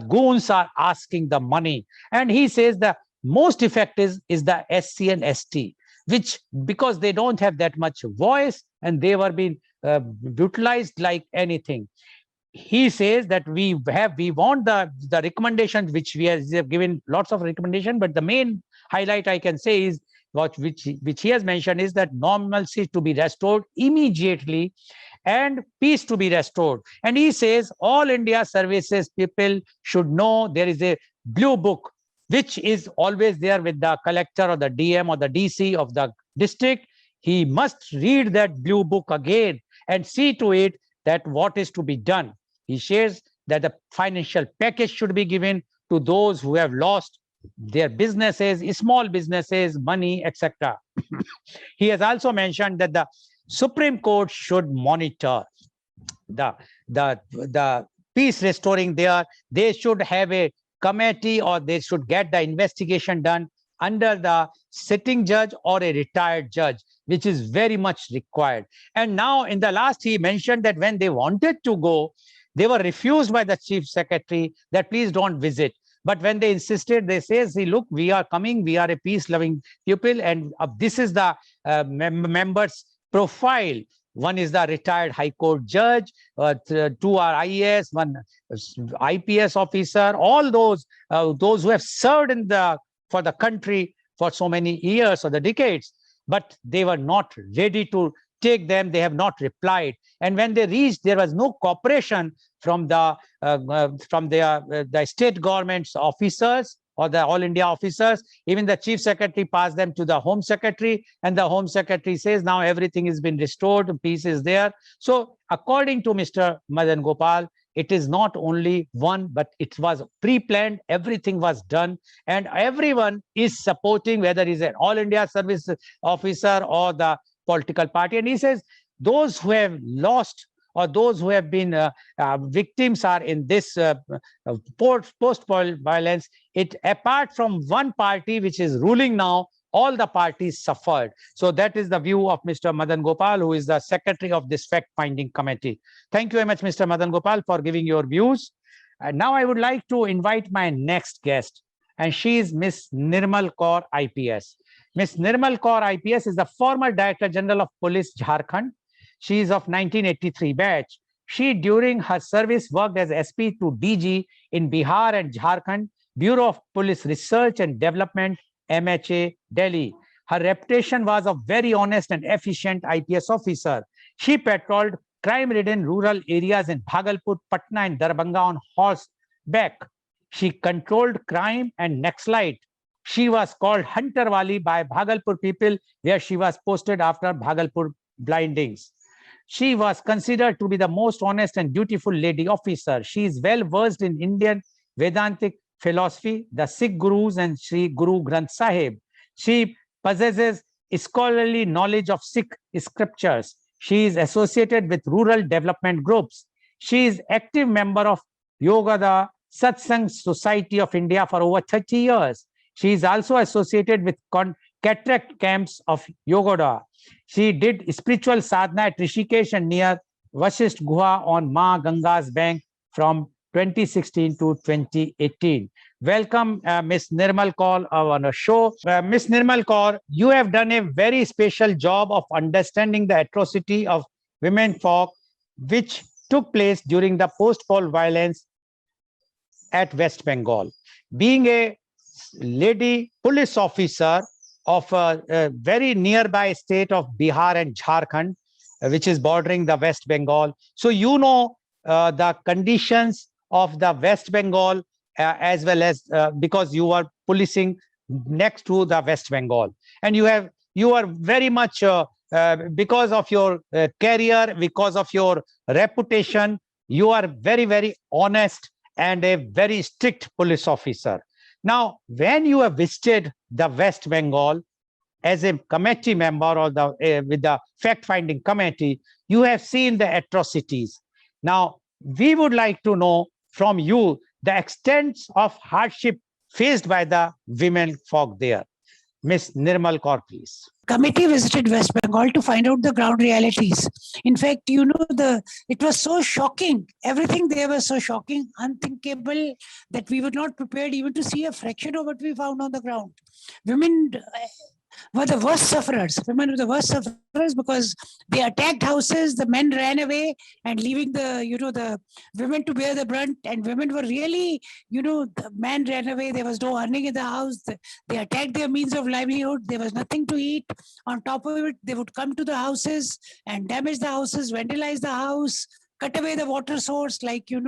goons are asking the money. And he says the most effective is the SC and ST, which, because they don't have that much voice and they were being brutalized like anything. He says that we want the recommendations, which we have given lots of recommendations, but the main highlight I can say is which he has mentioned is that normalcy to be restored immediately and peace to be restored. And he says all India services people should know there is a blue book which is always there with the collector or the DM or the DC of the district. He must read that blue book again and see to it that what is to be done. He shares that the financial package should be given to those who have lost their businesses, small businesses, money, etc. He has also mentioned that the Supreme Court should monitor the peace restoring there. They should have a committee, or they should get the investigation done under the sitting judge or a retired judge, which is very much required. And now in the last, he mentioned that when they wanted to go, they were refused by the chief secretary that please don't visit. But when they insisted, they say, see, look, we are coming, we are a peace-loving people, and this is the members' profile. One is the retired High Court judge, two are IAS, one IPS officer, all those who have served for the country for so many years or the decades, but they were not ready to take them. They have not replied. And when they reached, there was no cooperation from the state government's officers or the All India officers. Even the chief secretary passed them to the home secretary, and the home secretary says now everything has been restored, peace is there. So according to Mr. Madan Gopal, it is not only one, but it was pre-planned, everything was done, and everyone is supporting, whether he's an All India service officer or the political party. And he says those who have lost or those who have been victims are in this post-poll violence. It, apart from one party which is ruling now, all the parties suffered. So that is the view of Mr. Madan Gopal, who is the secretary of this fact-finding committee. Thank you very much, Mr. Madan Gopal, for giving your views. And now I would like to invite my next guest, and she is Miss Nirmal Kaur, IPS. Miss Nirmal Kaur, IPS, is the former Director General of Police, Jharkhand. She is of 1983 batch. She, during her service, worked as SP to DG in Bihar and Jharkhand, Bureau of Police Research and Development, MHA, Delhi. Her reputation was of very honest and efficient IPS officer. She patrolled crime-ridden rural areas in Bhagalpur, Patna, and Darbhanga on horseback. She controlled crime and Naxalite. She was called Hunter Wali by Bhagalpur people, where she was posted after Bhagalpur blindings. She was considered to be the most honest and dutiful lady officer. She is well versed in Indian Vedantic philosophy, the Sikh Gurus, and Sri Guru Granth Sahib. She possesses scholarly knowledge of Sikh scriptures. She is associated with rural development groups. She is active member of Yoga Satsang Society of India for over 30 years. She is also associated with cataract camps of Yogoda. She did spiritual sadhana at Rishikesh and near Vasisht Guha on Ma Ganga's bank from 2016 to 2018. Welcome, Ms. Nirmal Kaur on our show. Ms. Nirmal Kaur, you have done a very special job of understanding the atrocity of women folk which took place during the post-poll violence at West Bengal. Being a lady police officer of a very nearby state of Bihar and Jharkhand, which is bordering the West Bengal. So you know the conditions of the West Bengal as well as because you are policing next to the West Bengal. And you are very much, because of your career, because of your reputation, you are very, very honest and a very strict police officer. Now, when you have visited the West Bengal as a committee member or with the fact-finding committee, you have seen the atrocities. Now, we would like to know from you the extent of hardship faced by the women folk there. Ms. Nirmal Kaur, please. Committee visited West Bengal to find out the ground realities. In fact, you know, it was so shocking. Everything there was so shocking, unthinkable, that we were not prepared even to see a fraction of what we found on the ground. Women were the worst sufferers. Women were the worst sufferers because they attacked houses, the men ran away and leaving the women to bear the brunt. And women were really, the man ran away. There was no earning in the house. They attacked their means of livelihood. There was nothing to eat. On top of it, they would come to the houses and damage the houses, vandalize the house, cut away the water source. Like, in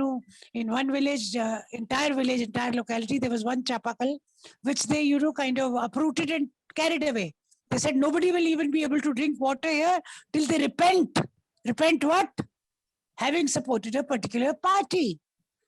one village, entire locality, there was one chapakal, which they, kind of uprooted and carried away. They said nobody will even be able to drink water here till they repent. Repent what? Having supported a particular party.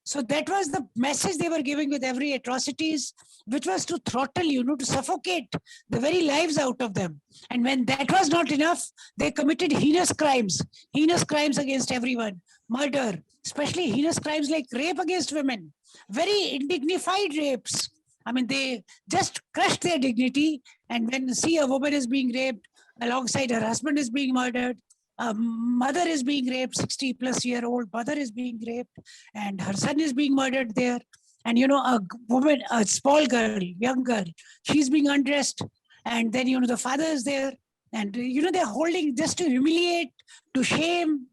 So that was the message they were giving with every atrocities, which was to throttle, to suffocate the very lives out of them. And when that was not enough, they committed heinous crimes against everyone, murder, especially heinous crimes like rape against women, very indignified rapes. I mean, they just crushed their dignity. And when see a woman is being raped alongside her husband is being murdered, a mother is being raped, 60-plus-year-old mother is being raped, and her son is being murdered there. And, a woman, a small girl, young girl, she's being undressed. And then, the father is there. And, they're holding just to humiliate, to shame,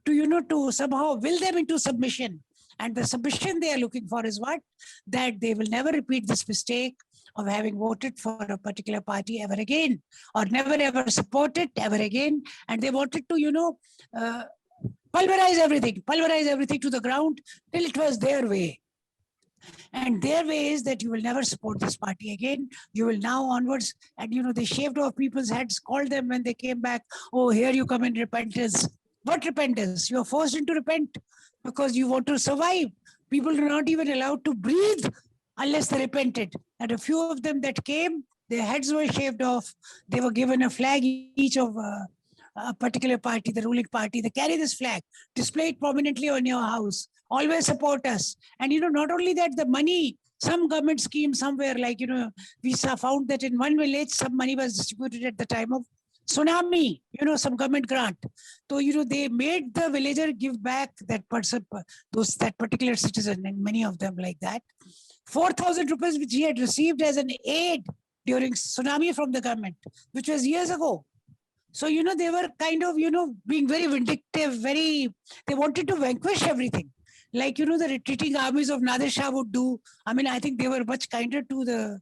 to somehow will them into submission. And the submission they are looking for is what? That they will never repeat this mistake of having voted for a particular party ever again, or never ever support it ever again. And they wanted to, pulverize everything to the ground till it was their way. And their way is that you will never support this party again. You will now onwards. And, they shaved off people's heads, called them when they came back. Oh, here you come in repentance. What repentance? You are forced into repent because you want to survive. People are not even allowed to breathe unless they repented. And a few of them that came, their heads were shaved off. They were given a flag each of a particular party, the ruling party. They carry this flag, display it prominently on your house. Always support us. And, not only that, the money, some government scheme somewhere, like, we found that in one village, some money was distributed at the time of tsunami, some government grant. So, they made the villager give back that person, that particular citizen, and many of them like that, 4,000 rupees, which he had received as an aid during tsunami from the government, which was years ago. So, they were kind of, being very vindictive, they wanted to vanquish everything. Like, the retreating armies of Nadir Shah would do. I mean, I think they were much kinder to the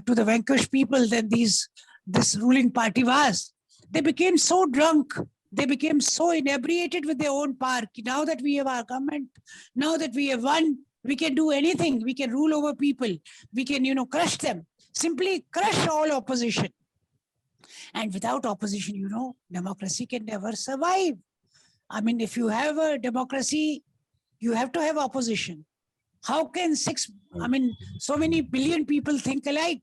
vanquished people than this ruling party was. They became so drunk. They became so inebriated with their own power. Now that we have our government, now that we have won, we can do anything. We can rule over people. We can, crush them. Simply crush all opposition. And without opposition, democracy can never survive. I mean, if you have a democracy, you have to have opposition. How can so many billion people think alike?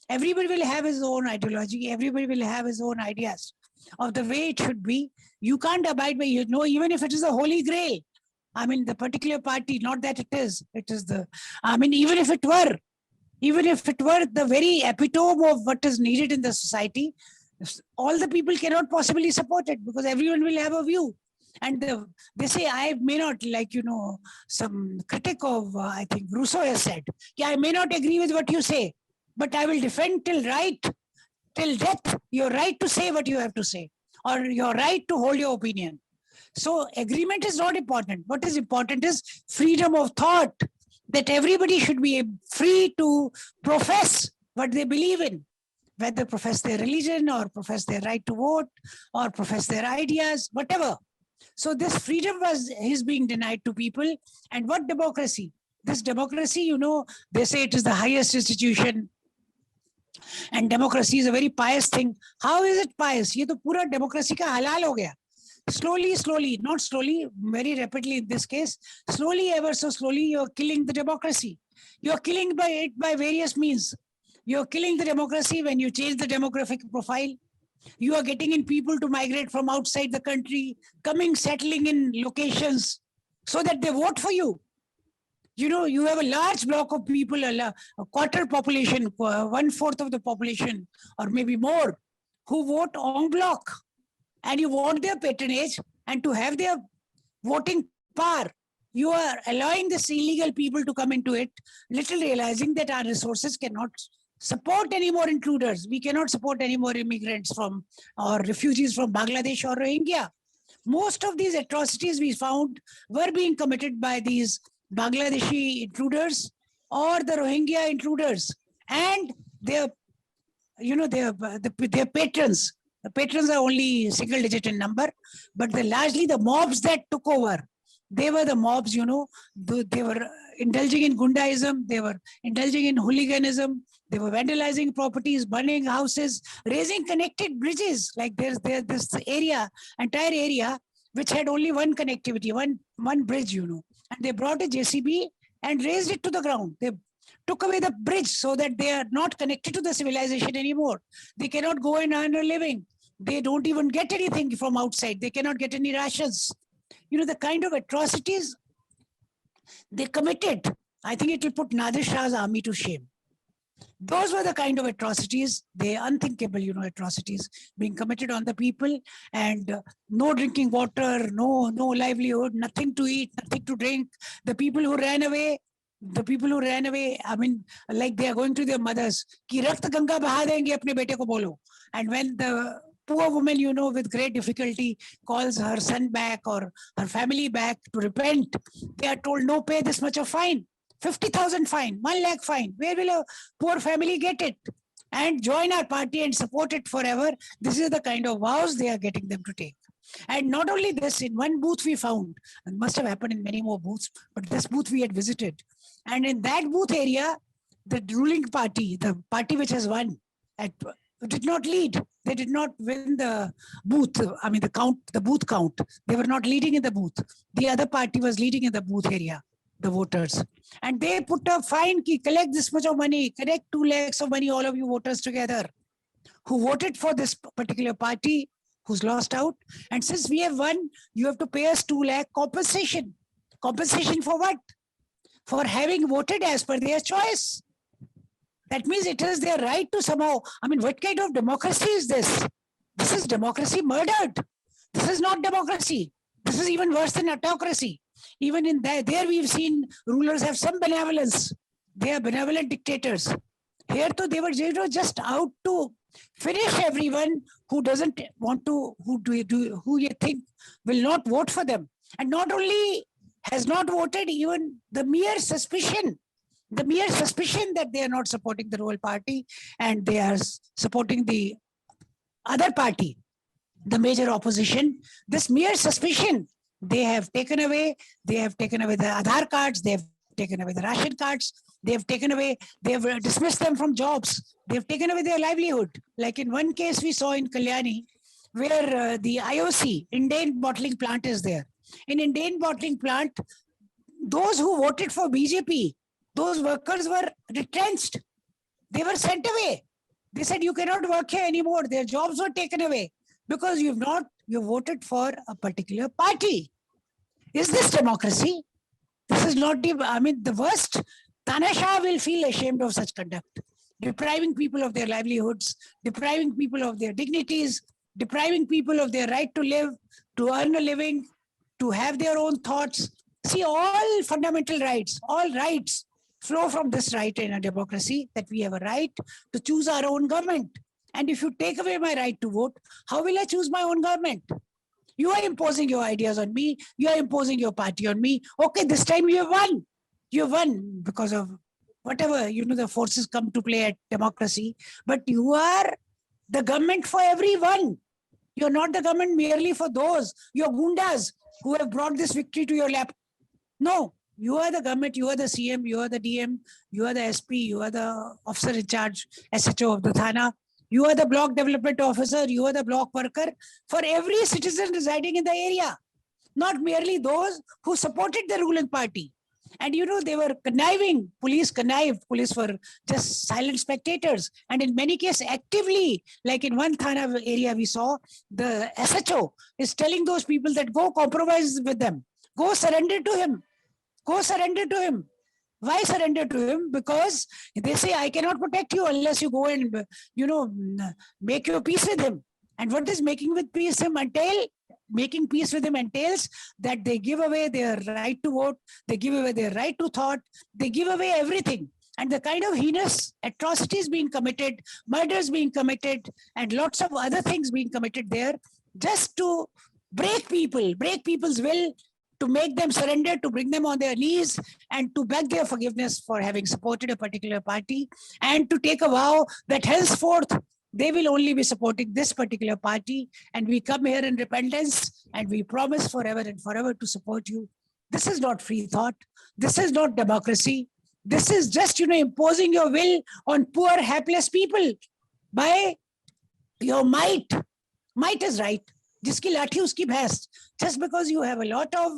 Everybody will have his own ideology. Everybody will have his own ideas of the way it should be. You can't abide by, even if it is the Holy Grail. I mean, the particular party, not that it is even if it were the very epitome of what is needed in the society, all the people cannot possibly support it because everyone will have a view. And they say, I may not, like, some critic of, I think Rousseau has said, I may not agree with what you say, but I will defend till death, your right to say what you have to say, or your right to hold your opinion. So agreement is not important. What is important is freedom of thought, that everybody should be free to profess what they believe in, whether profess their religion or profess their right to vote or profess their ideas, whatever. So this freedom is being denied to people. And what democracy? This democracy, they say it is the highest institution. And democracy is a very pious thing. How is it pious? Ye to pura democracy ka halal ho gaya. Slowly, not slowly, very rapidly in this case, slowly, ever so slowly, you're killing the democracy. You're killing it by various means. You're killing the democracy when you change the demographic profile. You are getting in people to migrate from outside the country, settling in locations so that they vote for you. You have a large block of people, a quarter population, 1/4 of the population, or maybe more, who vote en bloc. And you want their patronage and to have their voting power. You are allowing these illegal people to come into it, little realizing that our resources cannot support any more intruders. We cannot support any more immigrants or refugees from Bangladesh or Rohingya. Most of these atrocities we found were being committed by these Bangladeshi intruders or the Rohingya intruders and their patrons. The patrons are only single digit in number, but largely the mobs that took over, they were the mobs, they were indulging in Gundaism, they were indulging in hooliganism, they were vandalizing properties, burning houses, raising connected bridges. Like there's this entire area, which had only one connectivity, one bridge, and they brought a JCB and raised it to the ground. They took away the bridge so that they are not connected to the civilization anymore. They cannot go and earn a living. They don't even get anything from outside. They cannot get any rations. You know, the kind of atrocities they committed, I think it will put Nadir Shah's army to shame. Those were the kind of atrocities, the unthinkable, you know, atrocities being committed on the people, and no drinking water, no livelihood, nothing to eat, nothing to drink. The people who ran away, I mean, like they are going to their mothers, ki Rakht Ganga baha denge apne bete ko bolo. And when the poor woman, you know, with great difficulty calls her son back or her family back to repent, they are told, no, pay this much of fine. 50,000 fine, 1 lakh fine. Where will a poor family get it? And join our party and support it forever. This is the kind of vows they are getting them to take. And not only this, in one booth we found, and must have happened in many more booths, but this booth we had visited. And in that booth area, the ruling party, the party which has won, did not lead. They did not win the booth. I mean, the booth count. They were not leading in the booth. The other party was leading in the booth area, the voters. And they put a fine, ki collect this much of money, collect 2 lakhs of money, all of you voters together, who voted for this particular party, who's lost out. And since we have won, you have to pay us 2 lakh compensation. Compensation for what? For having voted as per their choice. That means it is their right to somehow, I mean, what kind of democracy is this? This is democracy murdered. This is not democracy. This is even worse than autocracy. Even in there we've seen rulers have some benevolence. They are benevolent dictators. Here too, they were just out to finish everyone who doesn't want to, who you think will not vote for them. And not only has not voted, even the mere suspicion that they are not supporting the ruling party and they are supporting the other party, the major opposition, this mere suspicion, they have taken away the Aadhaar cards, they have taken away the ration cards, they have dismissed them from jobs, they have taken away their livelihood. Like in one case we saw in Kalyani, where the IOC, Indian bottling plant, is there. In Indian bottling plant, those who voted for BJP, those workers were retrenched. They were sent away. They said, you cannot work here anymore. Their jobs were taken away because you voted for a particular party. Is this democracy? This is not, I mean, the worst. Tana Shah will feel ashamed of such conduct, depriving people of their livelihoods, depriving people of their dignities, depriving people of their right to live, to earn a living, to have their own thoughts. See, all fundamental rights, all rights flow from this right in a democracy, that we have a right to choose our own government. And if you take away my right to vote, how will I choose my own government? You are imposing your ideas on me. You are imposing your party on me. Okay, this time you have won. You have won because of whatever, you know, the forces come to play at democracy. But you are the government for everyone. You're not the government merely for those, your gundas, who have brought this victory to your lap. No, you are the government, you are the CM, you are the DM, you are the SP, you are the officer in charge, SHO of the Thana, you are the block development officer, you are the block worker for every citizen residing in the area, not merely those who supported the ruling party. And you know, they were conniving, police connived, police were just silent spectators. And in many cases, actively, like in one Thana area we saw, the SHO is telling those people that go compromise with them, go surrender to him. Go surrender to him. Why surrender to him? Because they say, I cannot protect you unless you go and, you know, make your peace with him. And what does making peace with him entail? Making peace with him entails that they give away their right to vote, they give away their right to thought, they give away everything. And the kind of heinous atrocities being committed, murders being committed, and lots of other things being committed there, just to break people's will, to make them surrender, to bring them on their knees, and to beg their forgiveness for having supported a particular party, and to take a vow that henceforth they will only be supporting this particular party, and we come here in repentance and we promise forever and forever to support you. This is not free thought. This is not democracy. This is just, you know, imposing your will on poor, helpless people by your might. Might is right. जिसकी लाठी उसकी भैंस. Just because you have a lot of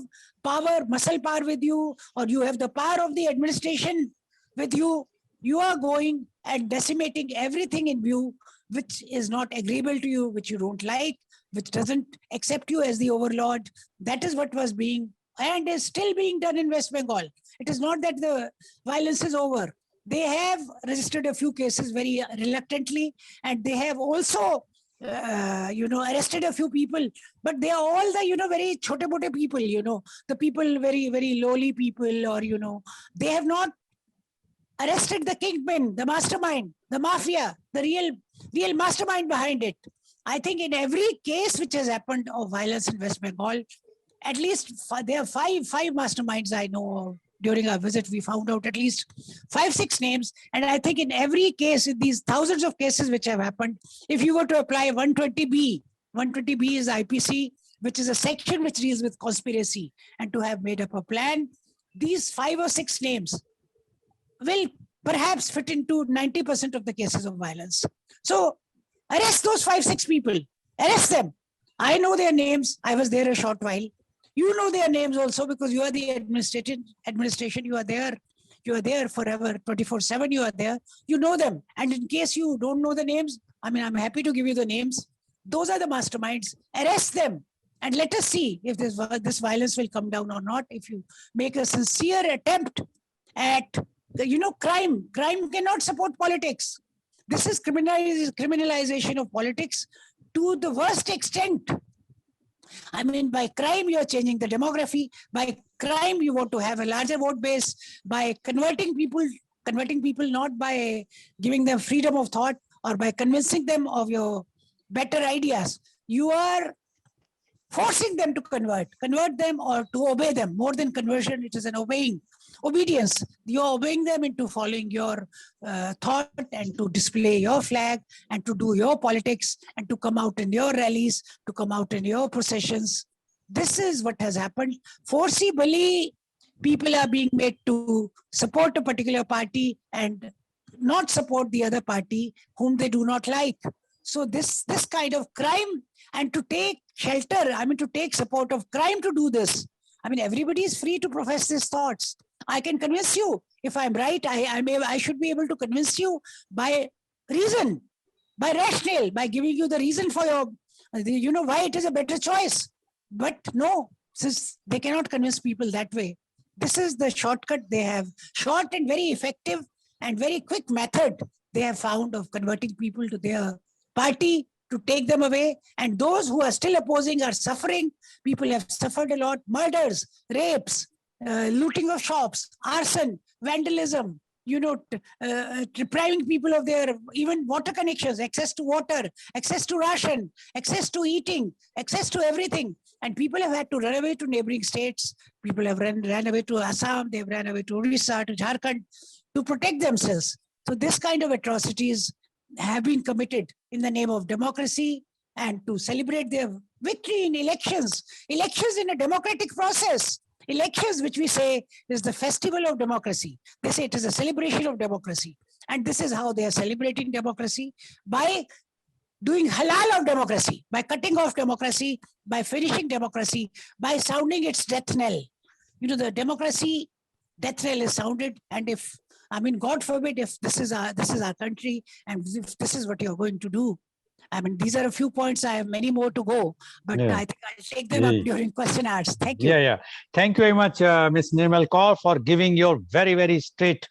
power, muscle power with you, or you have the power of the administration with you, you are going and decimating everything in view which is not agreeable to you, which you don't like, which doesn't accept you as the overlord. That is what was being and is still being done in West Bengal. It is not that the violence is over. They have registered a few cases very reluctantly, and they have also arrested a few people, but they are all the, very chote-mote people, the people, very, very lowly people, or, they have not arrested the kingpin, the mastermind, the mafia, the real mastermind behind it. I think in every case which has happened of violence in West Bengal, at least there are five masterminds I know of. During our visit, we found out at least 5-6 names. And I think in every case, in these thousands of cases which have happened, if you were to apply 120B is IPC, which is a section which deals with conspiracy, and to have made up a plan, these 5 or 6 names will perhaps fit into 90% of the cases of violence. So arrest those 5-6 people, arrest them. I know their names. I was there a short while. You know their names also because you are the administration. You are there forever, 24/7. You are there. You know them. And in case you don't know the names, I'm happy to give you the names. Those are the masterminds. Arrest them and let us see if this violence will come down or not. If you make a sincere attempt at crime cannot support politics. This is criminalization of politics to the worst extent. By crime, you are changing the demography. By crime, you want to have a larger vote base. By converting people not by giving them freedom of thought or by convincing them of your better ideas. You are forcing them to convert them or to obey them. More than conversion, it is an obedience. You're obeying them into following your thought and to display your flag and to do your politics and to come out in your rallies, to come out in your processions. This is what has happened. Forcibly, people are being made to support a particular party and not support the other party whom they do not like. So this kind of crime, and to take shelter, to take support of crime to do this. Everybody is free to profess these thoughts. I can convince you if I'm right. I should be able to convince you by reason, by rationale, by giving you the reason for your, why it is a better choice. But no, since they cannot convince people that way, this is the shortcut they have, short and very effective and very quick method they have found of converting people to their party, to take them away. And those who are still opposing are suffering. People have suffered a lot. Murders, rapes, looting of shops, arson, vandalism, depriving people of their even water connections, access to water, access to ration, access to eating, access to everything. And people have had to run away to neighboring states. People have ran away to Assam. They've ran away to Orissa, to Jharkhand to protect themselves. So this kind of atrocities have been committed in the name of democracy and to celebrate their victory in elections in a democratic process. Elections, which we say is the festival of democracy. They say it is a celebration of democracy. And this is how they are celebrating democracy, by doing halal of democracy, by cutting off democracy, by finishing democracy, by sounding its death knell. The democracy death knell is sounded. And if, God forbid, if this is our country and if this is what you're going to do, these are a few points. I have many more to go, but I think I'll take them up during question hours. Thank you. Yeah. Thank you very much, Ms. Nirmal Kaur, for giving your very, very straight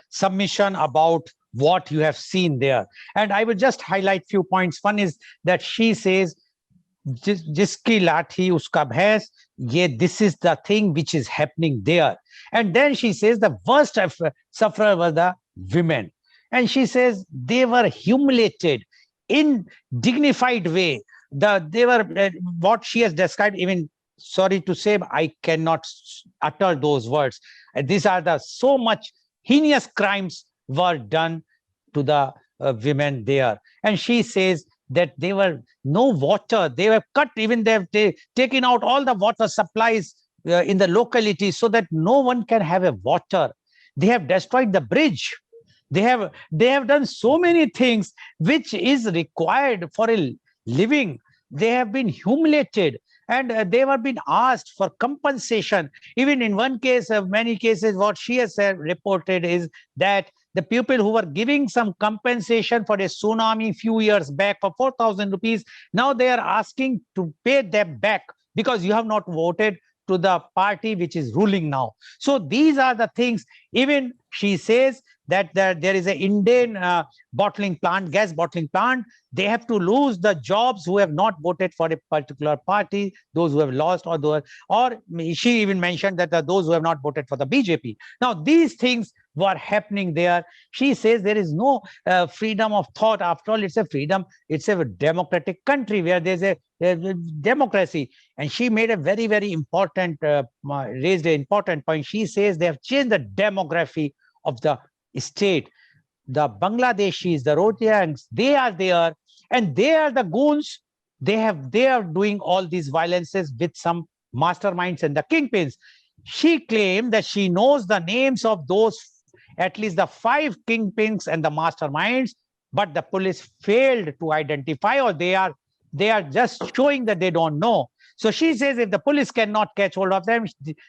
submission about what you have seen there. And I will just highlight few points. One is that she says, jiski lathi uska bhains, this is the thing which is happening there. And then she says the worst sufferer were the women. And she says they were humiliated in dignified way. They were what she has described. Even, sorry to say, I cannot utter those words. These are so much heinous crimes were done to the women there. And she says that there were no water. They were cut. Even they've taken out all the water supplies in the locality so that no one can have a water. They have destroyed the bridge. They have done so many things which is required for a living they have been humiliated, and they have been asked for compensation. Even in one case, many cases, what she has reported is that the people who were giving some compensation for a tsunami few years back for 4,000 rupees, now they are asking to pay them back because you have not voted to the party which is ruling now. So these are the things. Even she says that there is an Indian bottling plant, gas bottling plant. They have to lose the jobs who have not voted for a particular party, those who have lost, or she even mentioned that those who have not voted for the BJP. Now, these things were happening there. She says there is no freedom of thought. After all, it's a freedom. It's a democratic country where there's a democracy. And she made a very, very important, raised an important point. She says they have changed the demography of the state. The Bangladeshis, the Rohingyas, they are there, and they are the goons. They are doing all these violences with some masterminds and the kingpins. She claimed that she knows the names of those, at least the 5 kingpins and the masterminds, but the police failed to identify, or they are just showing that they don't know. So she says if the police cannot catch hold of them,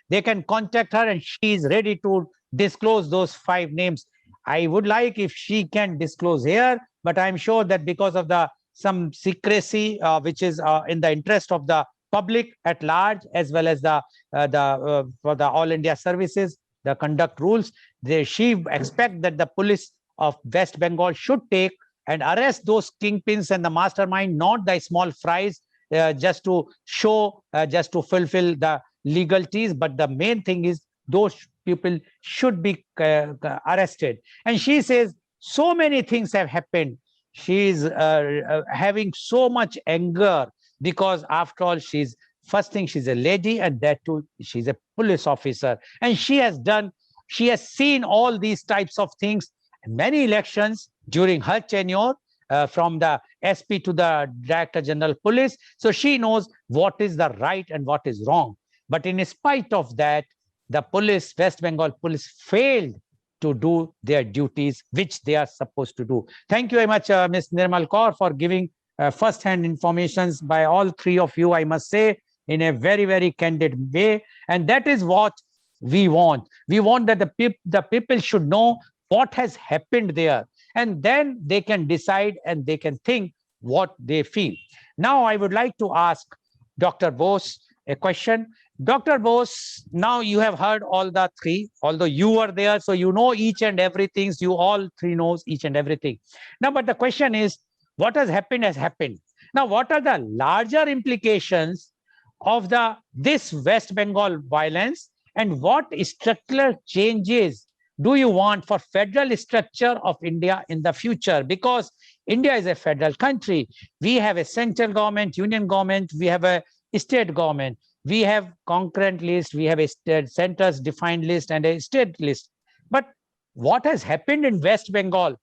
they can contact her, and she is ready to disclose those 5 names. I would like if she can disclose here, but I'm sure that because of some secrecy, which is in the interest of the public at large, as well as for the All India services, the conduct rules, she expects that the police of West Bengal should take and arrest those kingpins and the mastermind, not the small fries, just to show, just to fulfill the legalities. But the main thing is those people should be arrested. And she says so many things have happened. She is having so much anger because, after all, first thing, she's a lady, and that too, she's a police officer. And she has seen all these types of things, many elections during her tenure, from the SP to the Director General Police. So she knows what is the right and what is wrong. But in spite of that, the police, West Bengal police, failed to do their duties, which they are supposed to do. Thank you very much, Ms. Nirmal Kaur, for giving first-hand informations by all 3 of you, I must say, in a very, very candid way. And that is what we want. We want that the people should know what has happened there, and then they can decide and they can think what they feel. Now, I would like to ask Dr. Bose a question. Dr. Bose, now you have heard all the 3, although you were there, so you know each and everything. You all 3 knows each and everything. Now, but the question is, what has happened has happened. Now, what are the larger implications of this West Bengal violence, and what structural changes do you want for federal structure of India in the future? Because India is a federal country. We have a central government, union government, we have a state government. We have concurrent list, we have a centers defined list and a state list. But what has happened in West Bengal,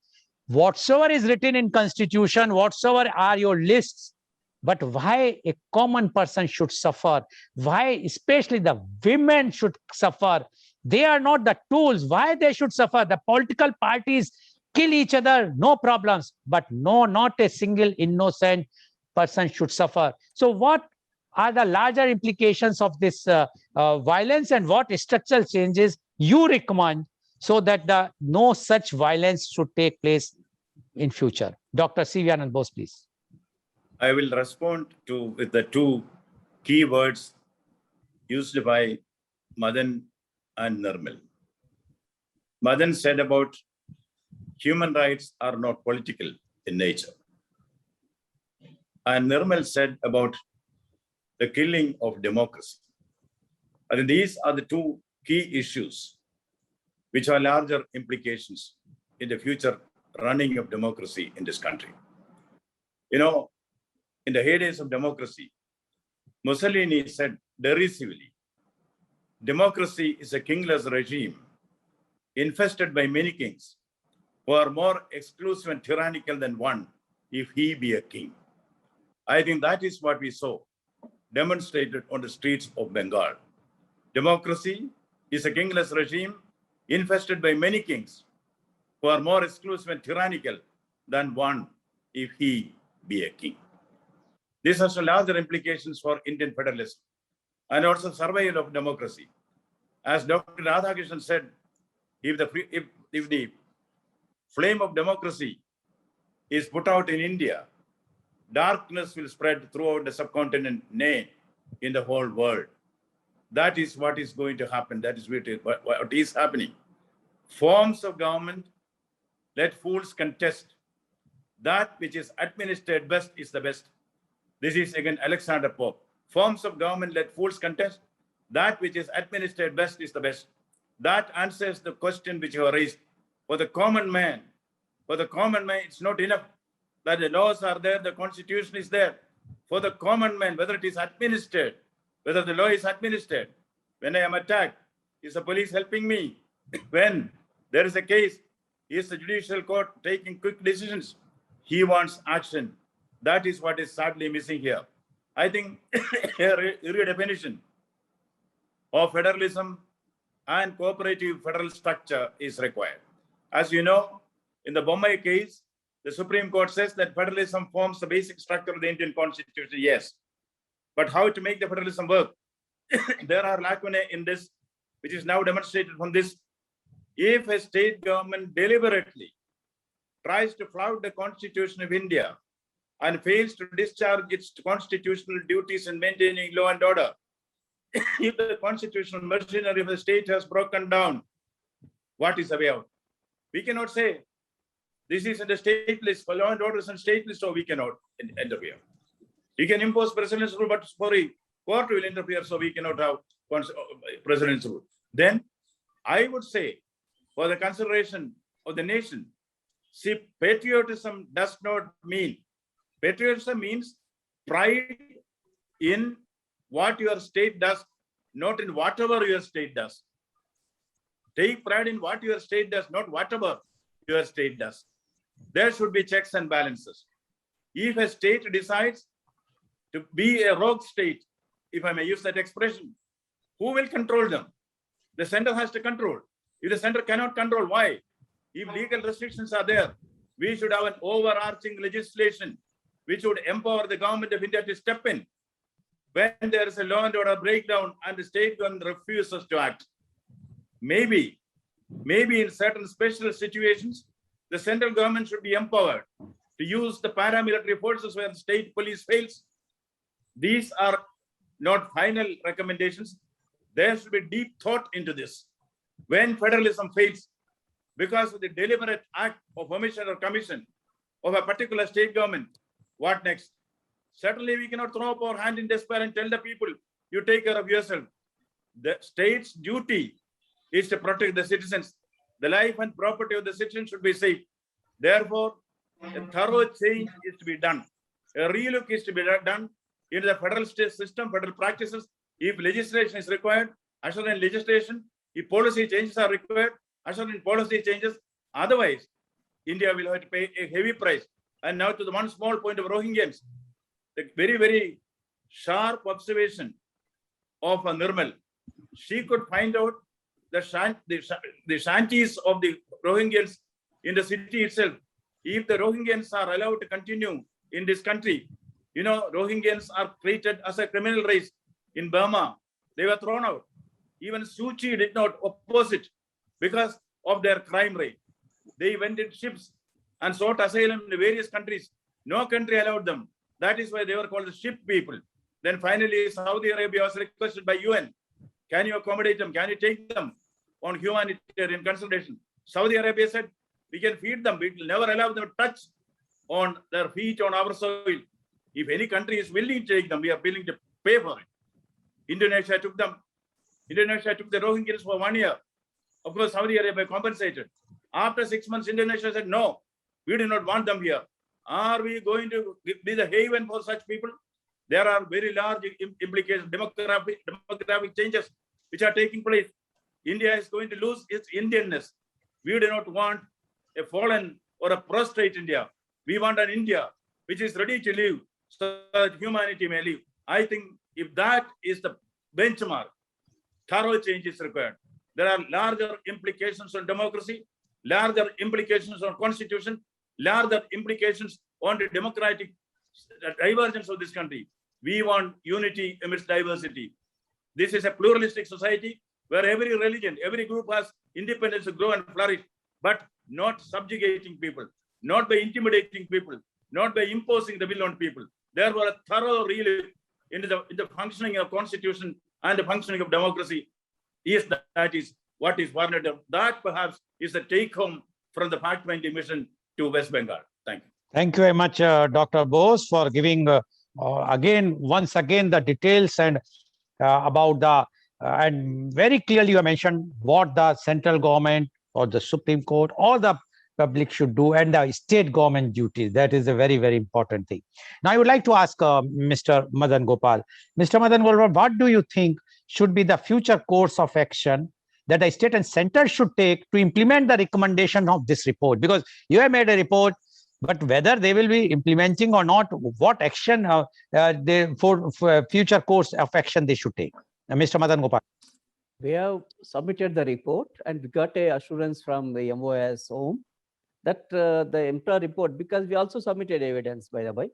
whatsoever is written in constitution, whatsoever are your lists, but why a common person should suffer? Why especially the women should suffer? They are not the tools. Why they should suffer? The political parties kill each other, no problems, but no, not a single innocent person should suffer. So what are the larger implications of this violence, and what structural changes you recommend so that no such violence should take place in future? Dr. C. V. Anand Bose, please. I will respond with the 2 key words used by Madan and Nirmal. Madan said about human rights are not political in nature. And Nirmal said about the killing of democracy. I think these are the 2 key issues which have larger implications in the future running of democracy in this country. You know, in the heydays of democracy, Mussolini said derisively, democracy is a kingless regime infested by many kings who are more exclusive and tyrannical than one if he be a king. I think that is what we saw demonstrated on the streets of Bengal. Democracy is a kingless regime infested by many kings who are more exclusive and tyrannical than one if he be a king. This has larger implications for Indian federalism and also survival of democracy. As Dr. Radhakrishnan said, if the flame of democracy is put out in India, darkness will spread throughout the subcontinent, nay, in the whole world. That is what is going to happen. That is what is happening. Forms of government, let fools contest. That which is administered best is the best. This is again Alexander Pope. Forms of government, let fools contest. That which is administered best is the best. That answers the question which you have raised. For the common man, it's not enough that the laws are there, the constitution is there. For the common man, whether it is administered, whether the law is administered, when I am attacked, is the police helping me? When there is a case, is the judicial court taking quick decisions? He wants action. That is what is sadly missing here. I think a redefinition of federalism and cooperative federal structure is required. As you know, in the Bombay case, the Supreme Court says that federalism forms the basic structure of the Indian Constitution. Yes, but how to make the federalism work? There are lacunae in this, which is now demonstrated from this. If a state government deliberately tries to flout the Constitution of India and fails to discharge its constitutional duties in maintaining law and order, if the constitutional machinery of the state has broken down, what is the way out? We cannot say this is in the state list for law and order and state list, so we cannot interfere. You can impose president's rule, but sorry, court will interfere, so we cannot have president's rule. Then I would say, for the consideration of the nation, see, patriotism does not mean, patriotism means pride in what your state does, not in whatever your state does. Take pride in what your state does, not whatever your state does. There should be checks and balances. If a state decides to be a rogue state, if I may use that expression, who will control them? The center has to control. If the center cannot control, why? If legal restrictions are there, we should have an overarching legislation which would empower the government of India to step in when there is a law and order breakdown and the state government refuses to act. Maybe in certain special situations, the central government should be empowered to use the paramilitary forces where the state police fails. These are not final recommendations. There should be deep thought into this. When federalism fails, because of the deliberate act of omission or commission of a particular state government, what next? Certainly, we cannot throw up our hand in despair and tell the people, you take care of yourself. The state's duty is to protect the citizens. The life and property of the citizens should be safe. Therefore, a thorough change is to be done. A relook is to be done in the federal state system, federal practices. If legislation is required, usher in legislation. If policy changes are required, usher in policy changes. Otherwise, India will have to pay a heavy price. And now to the one small point of Rohingyans, the very, very sharp observation of Nirmal. She could find out the shanties of the Rohingyans in the city itself. If the Rohingyans are allowed to continue in this country, you know, Rohingyans are treated as a criminal race. In Burma, they were thrown out. Even Suu Kyi did not oppose it because of their crime rate. They went in ships and sought asylum in various countries. No country allowed them. That is why they were called the ship people. Then finally, Saudi Arabia was requested by UN. Can you accommodate them? Can you take them on humanitarian consideration? Saudi Arabia said, we can feed them. We will never allow them to touch on their feet on our soil. If any country is willing to take them, we are willing to pay for it. Indonesia took them. Indonesia took the Rohingyas for 1 year. Of course, Saudi Arabia compensated. After 6 months, Indonesia said, no, we do not want them here. Are we going to be the haven for such people? There are very large implications, demographic changes which are taking place. India is going to lose its Indianness. We do not want a fallen or a prostrate India. We want an India which is ready to live so that humanity may live. I think if that is the benchmark, thorough change is required. There are larger implications on democracy, larger implications on constitution, larger implications on the democratic divergence of this country. We want unity amidst diversity. This is a pluralistic society where every religion, every group has independence to grow and flourish, but not subjugating people, not by intimidating people, not by imposing the will on people. There were a thorough relief into the functioning of constitution and the functioning of democracy. Yes, that is what is warranted. That perhaps is the take home from the fact-finding mission to West Bengal. Thank you. Thank you very much, Dr. Bose, for giving once again the details and about the and very clearly you mentioned what the central government or the Supreme Court or the public should do and the state government duties. That is a very, very important thing. Now, I would like to ask Mr. Madan Gopal. Mr. Madan Gopal, what do you think should be the future course of action that the state and center should take to implement the recommendation of this report? Because you have made a report, but whether they will be implementing or not, what action for future course of action they should take? Mr. Madan Gopal. We have submitted the report and we got a assurance from the MOS home that the entire report, because we also submitted evidence, by the way,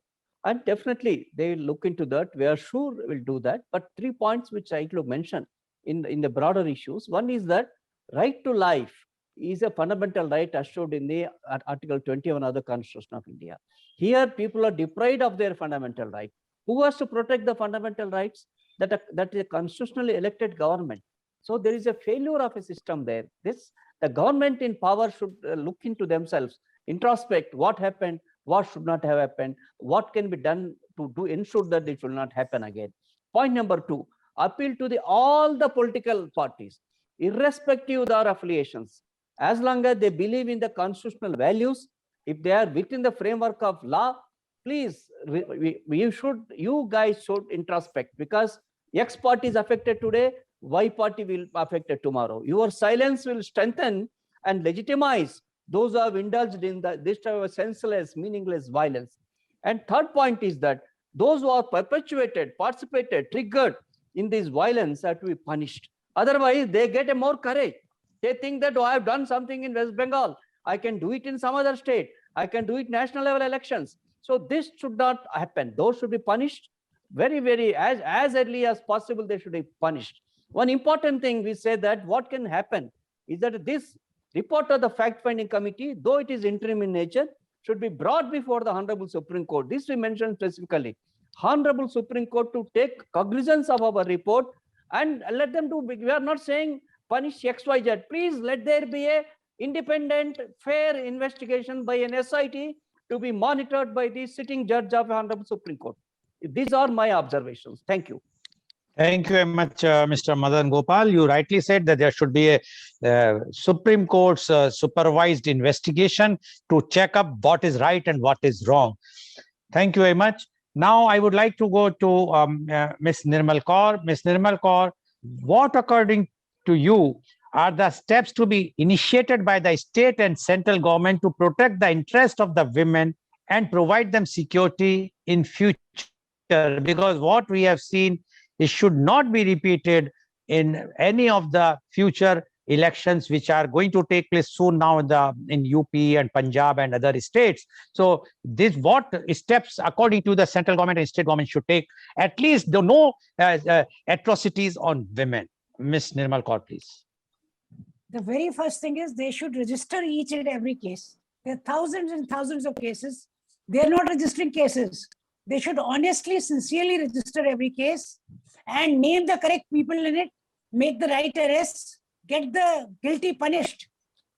and definitely they will look into that. We are sure we'll do that. But 3 points which I will mention in the broader issues. One is that right to life is a fundamental right assured in the Article 21 of the Constitution of India. Here, people are deprived of their fundamental right. Who has to protect the fundamental rights? That is a constitutionally elected government. So there is a failure of a system there. The government in power should look into themselves, introspect what happened, what should not have happened, what can be done to ensure that it will not happen again. Point number 2, appeal to all the political parties, irrespective of their affiliations, as long as they believe in the constitutional values, if they are within the framework of law, please, you guys should introspect, because X party is affected today, Y party will be affected tomorrow. Your silence will strengthen and legitimize those who have indulged in this type of senseless, meaningless violence. And third point is that those who are perpetuated, participated, triggered in this violence are to be punished. Otherwise, they get a more courage. They think that, oh, I have done something in West Bengal, I can do it in some other state, I can do it national level elections. So this should not happen. Those should be punished very, very, as early as possible, they should be punished. One important thing we say that what can happen is that this report of the fact-finding committee, though it is interim in nature, should be brought before the Honorable Supreme Court. This we mentioned specifically. Honorable Supreme Court to take cognizance of our report and let them do. We are not saying punish XYZ. Please let there be a independent, fair investigation by an SIT to be monitored by the sitting judge of the Honorable Supreme Court. These are my observations. Thank you. Thank you very much, Mr. Madan Gopal. You rightly said that there should be a Supreme Court's supervised investigation to check up what is right and what is wrong. Thank you very much. Now, I would like to go to Ms. Nirmal Kaur. Ms. Nirmal Kaur, what, according to you, are the steps to be initiated by the state and central government to protect the interest of the women and provide them security in future? Because what we have seen, it should not be repeated in any of the future elections which are going to take place soon now in UP and Punjab and other states. So what steps, according to the central government and state government, should take, at least no atrocities on women? Ms. Nirmal Kaur, please. The very first thing is they should register each and every case. There are thousands and thousands of cases. They are not registering cases. They should honestly, sincerely register every case and name the correct people in it, make the right arrests, get the guilty punished.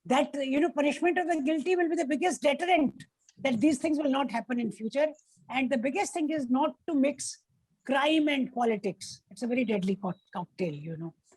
That, punishment of the guilty will be the biggest deterrent that these things will not happen in future. And the biggest thing is not to mix crime and politics. It's a very deadly cocktail,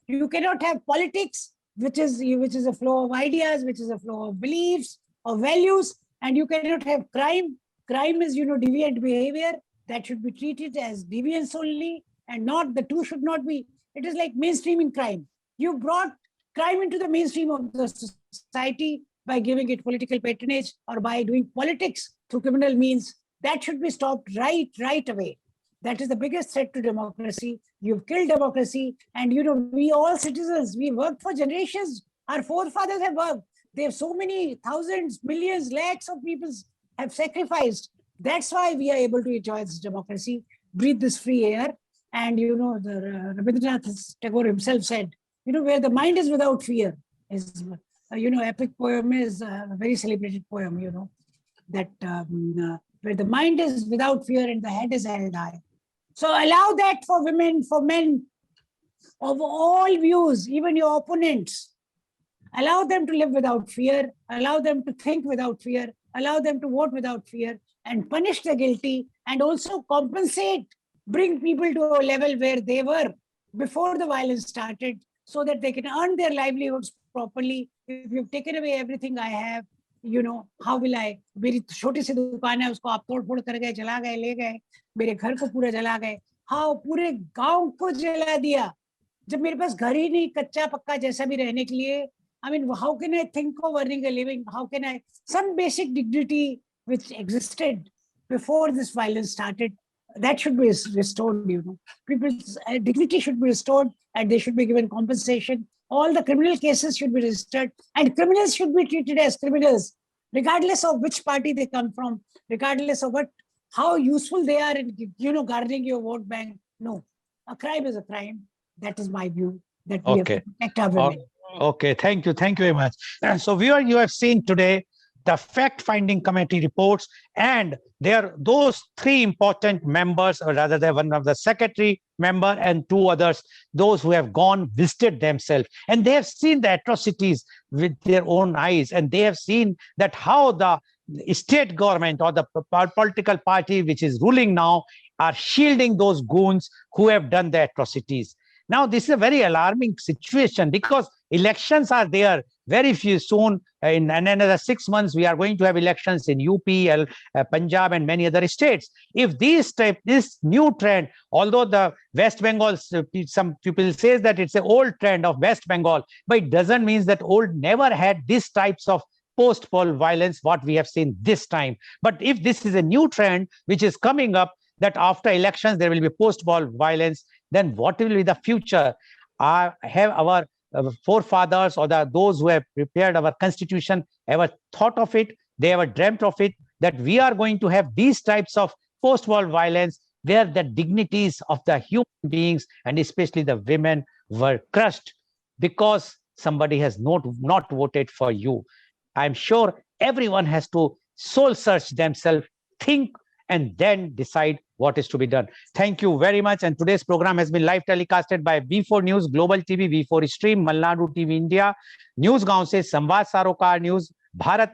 You cannot have politics, which is a flow of ideas, which is a flow of beliefs, of values, and you cannot have crime. Crime is, deviant behavior that should be treated as deviance only, and the two should not be. It is like mainstreaming crime. You brought crime into the mainstream of the society by giving it political patronage or by doing politics through criminal means. That should be stopped right away. That is the biggest threat to democracy. You've killed democracy, and we all citizens, we worked for generations. Our forefathers have worked. They have so many thousands, millions, lakhs of people have sacrificed That's why we are able to enjoy this democracy, breathe this free air. And, the Rabindranath Tagore himself said, where the mind is without fear is, epic poem is a very celebrated poem, that where the mind is without fear and the head is held high. So allow that for women, for men of all views, even your opponents. Allow them to live without fear, allow them to think without fear, allow them to vote without fear, and punish the guilty, and also compensate, bring people to a level where they were before the violence started, so that they can earn their livelihoods properly. If you've taken away everything I have, how will I? मेरी छोटी सी दुकान है, उसको आप तोड़ फोड़ कर गए, जला गए, ले गए, मेरे घर को पूरा जला गए, हाँ पूरे गांव को जला दिया, जब मेरे पास घर ही नहीं, कच्चा पक्का जैसा भी रहने के लिए. I mean, how can I think of earning a living? How can I, some basic dignity which existed before this violence started, that should be restored, People's dignity should be restored, and they should be given compensation. All the criminal cases should be registered, and criminals should be treated as criminals, regardless of which party they come from, regardless of how useful they are in, garnering your vote bank. No, a crime is a crime. That is my view, that we have to protect our women. Okay, thank you very much. So viewer, you have seen today the fact-finding committee reports, and there those three important members, or rather the one of the secretary member and two others, those who have gone visited themselves, and they have seen the atrocities with their own eyes, and they have seen that how the state government or the political party which is ruling now are shielding those goons who have done the atrocities. Now, this is a very alarming situation, because elections are there very few soon. In another 6 months, we are going to have elections in UP, Punjab, and many other states. If this new trend, although the West Bengal, some people say that it's an old trend of West Bengal, but it doesn't mean that old never had these types of post-poll violence, what we have seen this time. But if this is a new trend which is coming up, that after elections there will be post-poll violence, then what will be the future? Have our forefathers or those who have prepared our constitution ever thought of it? They ever dreamt of it, that we are going to have these types of post-war violence where the dignities of the human beings, and especially the women, were crushed because somebody has not voted for you? I'm sure everyone has to soul search themselves, think, and then decide what is to be done. Thank you very much. And today's program has been live telecasted by V4 News, Global TV, V4 Stream, Malnadu TV India, News Gaon se Samvad Sarokar News, Bharat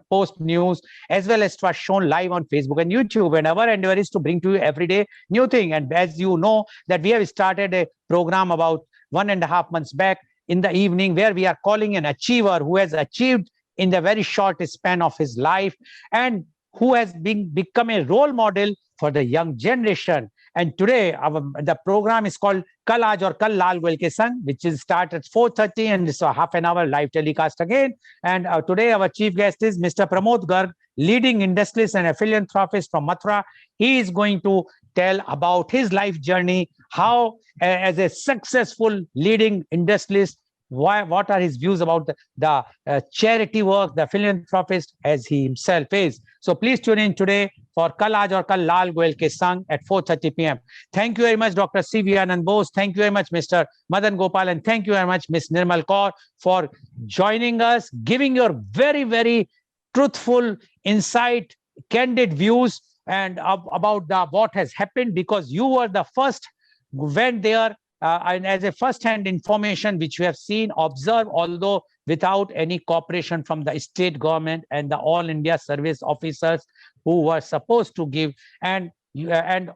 Post News, as well as it was shown live on Facebook and YouTube. And our endeavor is to bring to you every day new thing. And as you know, that we have started a program about 1.5 months back in the evening, where we are calling an achiever who has achieved in the very short span of his life, and who has become a role model for the young generation. And today the program is called Kal Aaj aur Kal Lal Goel ke Sang, which is start at 4:30, and it's a half an hour live telecast again. And today our chief guest is Mr. Pramod Garg, leading industrialist and a philanthropist from Mathura. He is going to tell about his life journey, how as a successful leading industrialist, what are his views about the charity work, the philanthropist as he himself is. So please tune in today for Kal Aaj aur Kal Lal Goel ke Sang at 4:30 p.m. Thank you very much, Dr. C.V. Anand Bose. Thank you very much, Mr. Madan Gopal. And thank you very much, Ms. Nirmal Kaur, for joining us, giving your very, very truthful, insight, candid views and about what has happened, because you were the first went there and as a first-hand information which we have seen, observed, although without any cooperation from the state government and the All India service officers who were supposed to give, and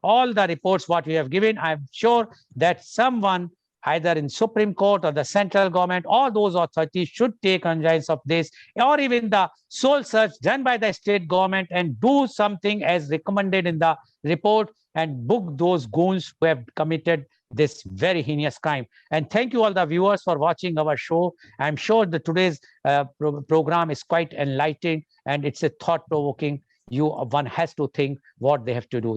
all the reports what we have given, I'm sure that someone either in Supreme Court or the central government or those authorities should take cognizance of this, or even the soul search done by the state government and do something as recommended in the report and book those goons who have committed this very heinous crime. And thank you all the viewers for watching our show. I'm sure that today's program is quite enlightening and it's a thought-provoking. One has to think what they have to do.